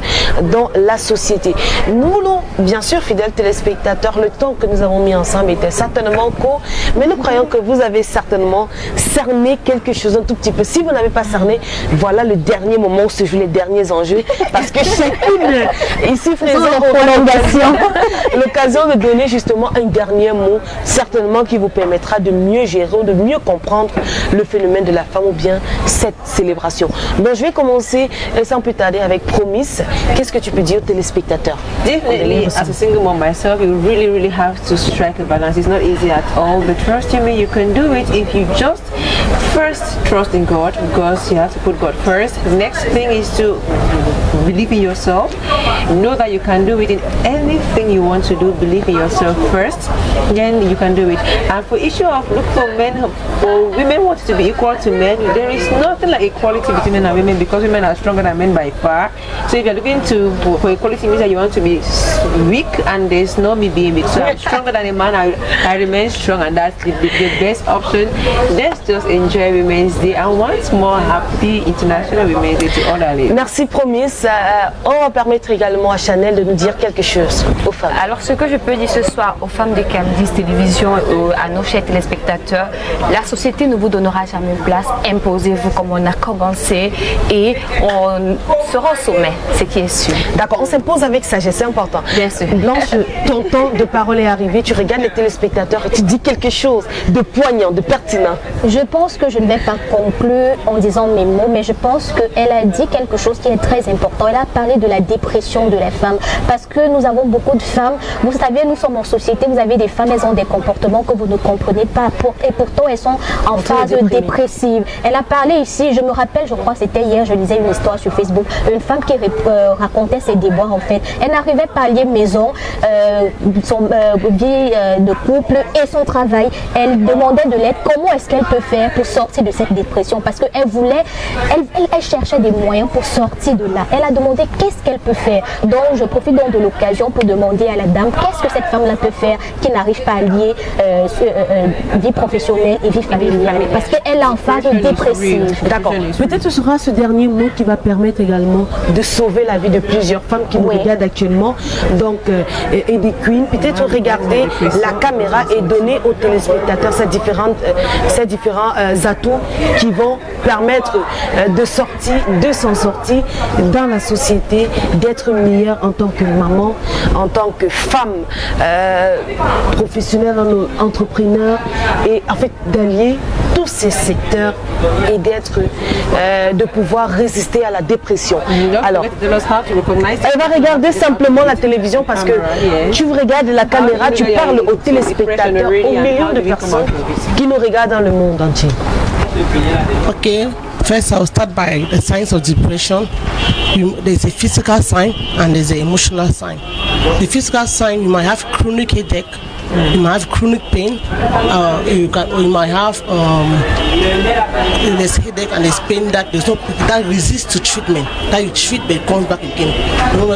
S1: dans la société. Nous voulons, bien sûr, fidèles téléspectateurs, le temps que nous avons mis ensemble était certainement court, mais nous croyons que vous avez certainement cerné quelque chose un tout petit peu. Si vous n'avez pas cerné, voilà le dernier moment où se joue les derniers enjeux, parce que chacune ici présente aura l'occasion de donner justement un dernier mot, certainement qui vous permettra de mieux gérer, de mieux comprendre le phénomène de la femme ou bien cette célébration. Donc je vais commencer sans plus tarder avec Promise. Qu'est-ce que tu peux dire aux téléspectateurs?
S2: Definitely, as a single mom myself, you really have to strike a balance. It's not easy at all, but trust me, you can do it if you just first trust in God, because you have to put God first. The next thing is to believe in yourself. Know that you can do it in anything you want to do. Believe in yourself first, then you can do it. And for issue of look for men or women want to be equal to men, there is nothing like equality between men and women, because women are stronger than men by far. So if you're looking for equality, means that you want to be weak, and there's no me being weak. So I'm stronger than a man, I remain strong, and that's the best option. Let's just enjoy Women's Day, and once more, happy International Women's Day to all our ladies.
S1: Merci Promise. On va permettre également à Chanel de nous dire quelque chose aux femmes.
S3: Alors ce que je peux dire ce soir aux femmes de Cameroun, Candice Télévision, à nos chers téléspectateurs, la société ne vous donnera jamais place. Imposez-vous comme on a commencé et on sera au sommet, ce qui est sûr.
S1: D'accord, on s'impose avec sagesse, c'est important.
S3: Bien sûr.
S1: Blanche, ton temps de parole est arrivé, tu regardes les téléspectateurs et tu dis quelque chose de poignant, de pertinent.
S4: Je pense que je ne vais pas conclure en disant mes mots, mais je pense qu'elle a dit quelque chose qui est très important. Elle a parlé de la dépression de la femme, parce que nous avons beaucoup de femmes, vous savez, nous sommes en société, vous avez des femmes, elles ont des comportements que vous ne comprenez pas, et pourtant elles sont en phase dépressive. Elle a parlé ici, je me rappelle, je crois que c'était hier, je lisais une histoire sur Facebook, une femme qui racontait ses déboires en fait. Elle n'arrivait pas à lier maison, son vie de couple et son travail. Elle demandait de l'aide. Comment est-ce qu'elle peut faire pour sortir de cette dépression? Parce qu'elle voulait, elle cherchait des moyens pour sortir de là. Elle a demandé qu'est-ce qu'elle peut faire. Donc je profite donc de l'occasion pour demander à la dame qu'est-ce que cette femme-là peut faire qui n'arrive pas à lier vie professionnelle et vie familiale. Parce qu'elle est en phase dépressive.
S1: D'accord. Peut-être ce sera ce dernier mot qui va permettre également de sauver la vie de plusieurs femmes qui nous regardent actuellement. Donc, Eddie Queen, peut-être regarder la caméra et donner aux téléspectateurs ces différents atouts qui vont permettre de s'en sortir dans la société, d'être meilleure en tant que maman, en tant que femme professionnelle, entrepreneur, et en fait d'allier tous ces secteurs et de pouvoir résister à la dépression. Alors, elle va regarder simplement la télévision parce que tu regardes la caméra, tu parles aux téléspectateurs, aux millions de personnes qui nous regardent dans le monde entier.
S10: Okay, first I'll start by the signs of depression. There's a physical sign and there's an emotional sign. The physical sign, you might have chronic headache, you might have chronic pain, you might have there's headache and there's pain that that resists to treatment, that you treat but it comes back again.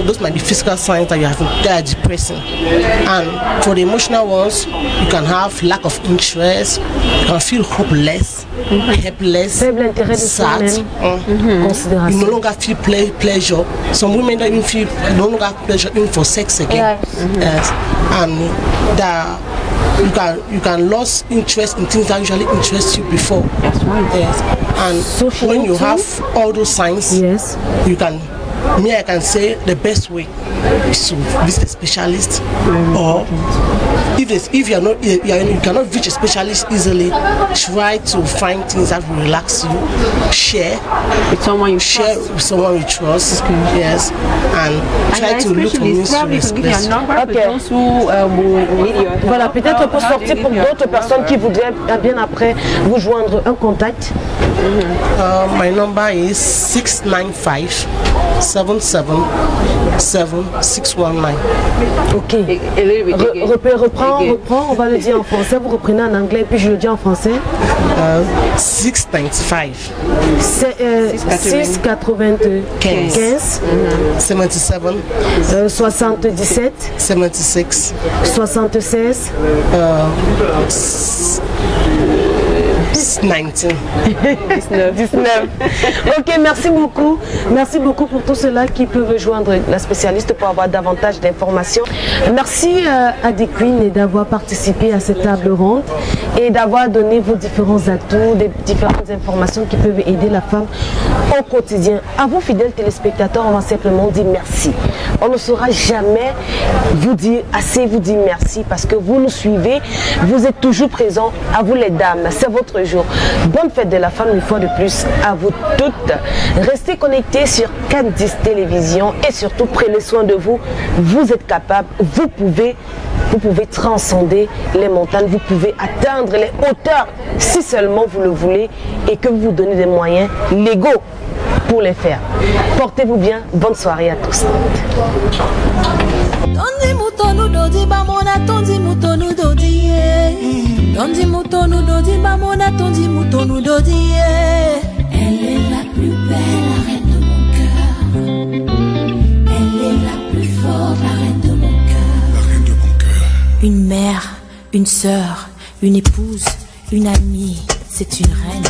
S10: Those might be physical signs that you have that are depressing. And for the emotional ones, you can have lack of interest, you can feel hopeless, helpless, sad. You no longer feel pleasure. Some women don't even feel no longer have pleasure even for sex again. Yes. And you can lose interest in things that usually interest you before. That's right. Yes. And so when you have all those signs, yes, you can. I can say the best way is to visit a specialist, or if you cannot reach a specialist easily, try to find things that will relax you. Share with someone you trust. Okay. Yes, and try to look for means to express.
S1: Voilà, peut-être pour sortir pour d'autres personnes qui voudraient bien après vous joindre un contact.
S10: My number is 695 777-619.
S1: Ok. Reprends, on va le dire en français, vous reprenez en anglais, puis je le dis en français.
S10: 695
S1: 695
S10: 77
S1: 77
S10: 76
S1: 76
S10: 19.
S1: Ok, merci beaucoup. Merci beaucoup pour tous ceux-là qui peuvent rejoindre la spécialiste pour avoir davantage d'informations. Merci à Eddie Queen d'avoir participé à cette table ronde et d'avoir donné vos différents atouts, des différentes informations qui peuvent aider la femme au quotidien. À vous, fidèles téléspectateurs, on va simplement dire merci. On ne saura jamais vous dire merci parce que vous nous suivez, vous êtes toujours présents. À vous les dames, c'est votre jour. Bonne fête de la femme une fois de plus à vous toutes. Restez connectés sur Candice Télévision et surtout prenez soin de vous. Vous êtes capables, vous pouvez transcender les montagnes, vous pouvez atteindre les hauteurs si seulement vous le voulez et que vous vous donnez des moyens légaux pour les faire. Portez-vous bien, bonne soirée à tous.
S11: Elle est la plus belle, la reine de mon cœur. Elle est la plus forte, la reine de mon cœur. La reine de mon cœur. Une mère, une sœur, une épouse, une amie, c'est une reine.